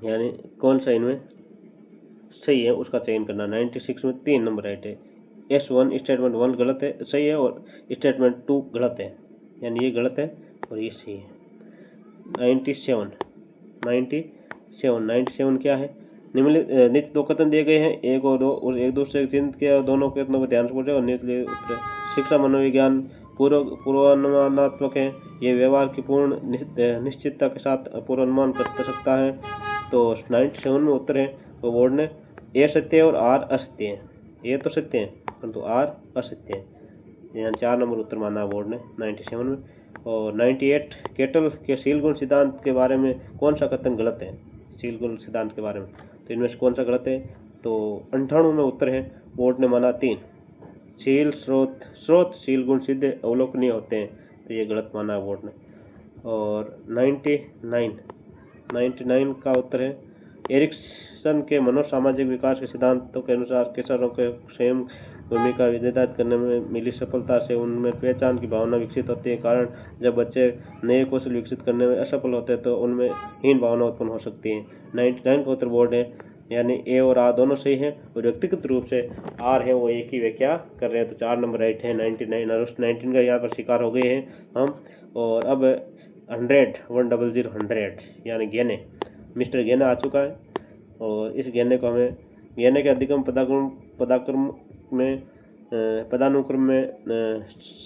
यानी कौन सा इनमें सही है उसका चयन करना। 96 में 3 नंबर राइट है। S1 स्टेटमेंट 1 गलत है, सही है, और स्टेटमेंट 2 गलत है, यानी ये गलत है और ये सही है। 97 क्या है, निम्नलिखित 2 कथन दिए गए हैं, 1 और 2, और एक दूसरे के चिन्ह के दोनों कथनों को ध्यान से पढ़े और निम्नलिखित उत्तर। शिक्षा मनोविज्ञान पूर्वानुमानात्मक है, ये व्यवहार की पूर्ण निश्चितता के साथ पूर्वानुमान कर सकता है। तो 97 में उत्तर है वो बोर्ड ने ए सत्य है और आर असत्य है। ये तो सत्य है परंतु आर असत्य है, यहाँ 4 नंबर उत्तर माना बोर्ड ने 97 में। और 98 केटल के शील गुण सिद्धांत के बारे में कौन सा कथन गलत है, शील गुण सिद्धांत के बारे में, तो इनमें से कौन सा गलत है, तो 98 में उत्तर है बोर्ड ने माना 3, शील स्रोत शील गुण सीधे अवलोकनीय होते हैं, तो ये गलत माना बोर्ड ने। और 99 का उत्तर है एरिक्सन के मनोसामाजिक विकास के सिद्धांतों के अनुसार किशोरों के स्वयं भूमिका निर्धारित करने में मिली सफलता से उनमें पहचान की भावना विकसित होती है। कारण जब बच्चे नए कौशल विकसित करने में असफल होते हैं तो उनमें हीन भावना उत्पन्न हो सकती है। 99 का उत्तर बोर्ड है, यानी ए और आर दोनों सही हैं और व्यक्तिगत रूप से आर है वो एक ही व्याख्या कर रहे हैं, तो 4 नंबर राइट है। 19 का यहाँ पर शिकार हो गए हैं हम। और अब 100 यानी गेने, मिस्टर गेना आ चुका है और इस गेने को हमें गेने के अधिगम पदानुक्रम में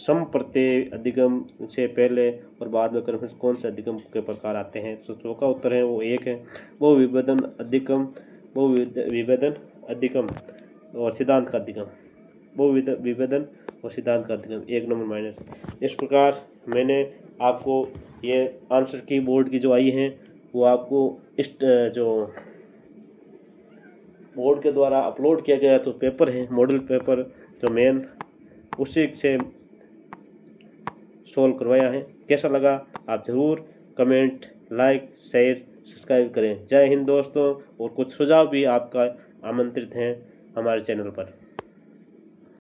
समप्रत्यय अधिगम से पहले और बाद में क्रमशः कौन से अधिगम के प्रकार आते हैं, तो 100 का उत्तर है वो 1 है, बहुविभेदन अधिगम और सिद्धांत का अधिगम, बहुविभेदन और सिद्धांत का अधिगम 1 नंबर माइनस। इस प्रकार मैंने आपको ये आंसर की बोर्ड की जो आई हैं वो आपको इस जो बोर्ड के द्वारा अपलोड किया गया तो पेपर है, मॉडल पेपर जो मेन, उसी से सोल्व करवाया है। कैसा लगा आप ज़रूर कमेंट, लाइक, शेयर, सब्सक्राइब करें। जय हिंद दोस्तों। और कुछ सुझाव भी आपका आमंत्रित हैं हमारे चैनल पर।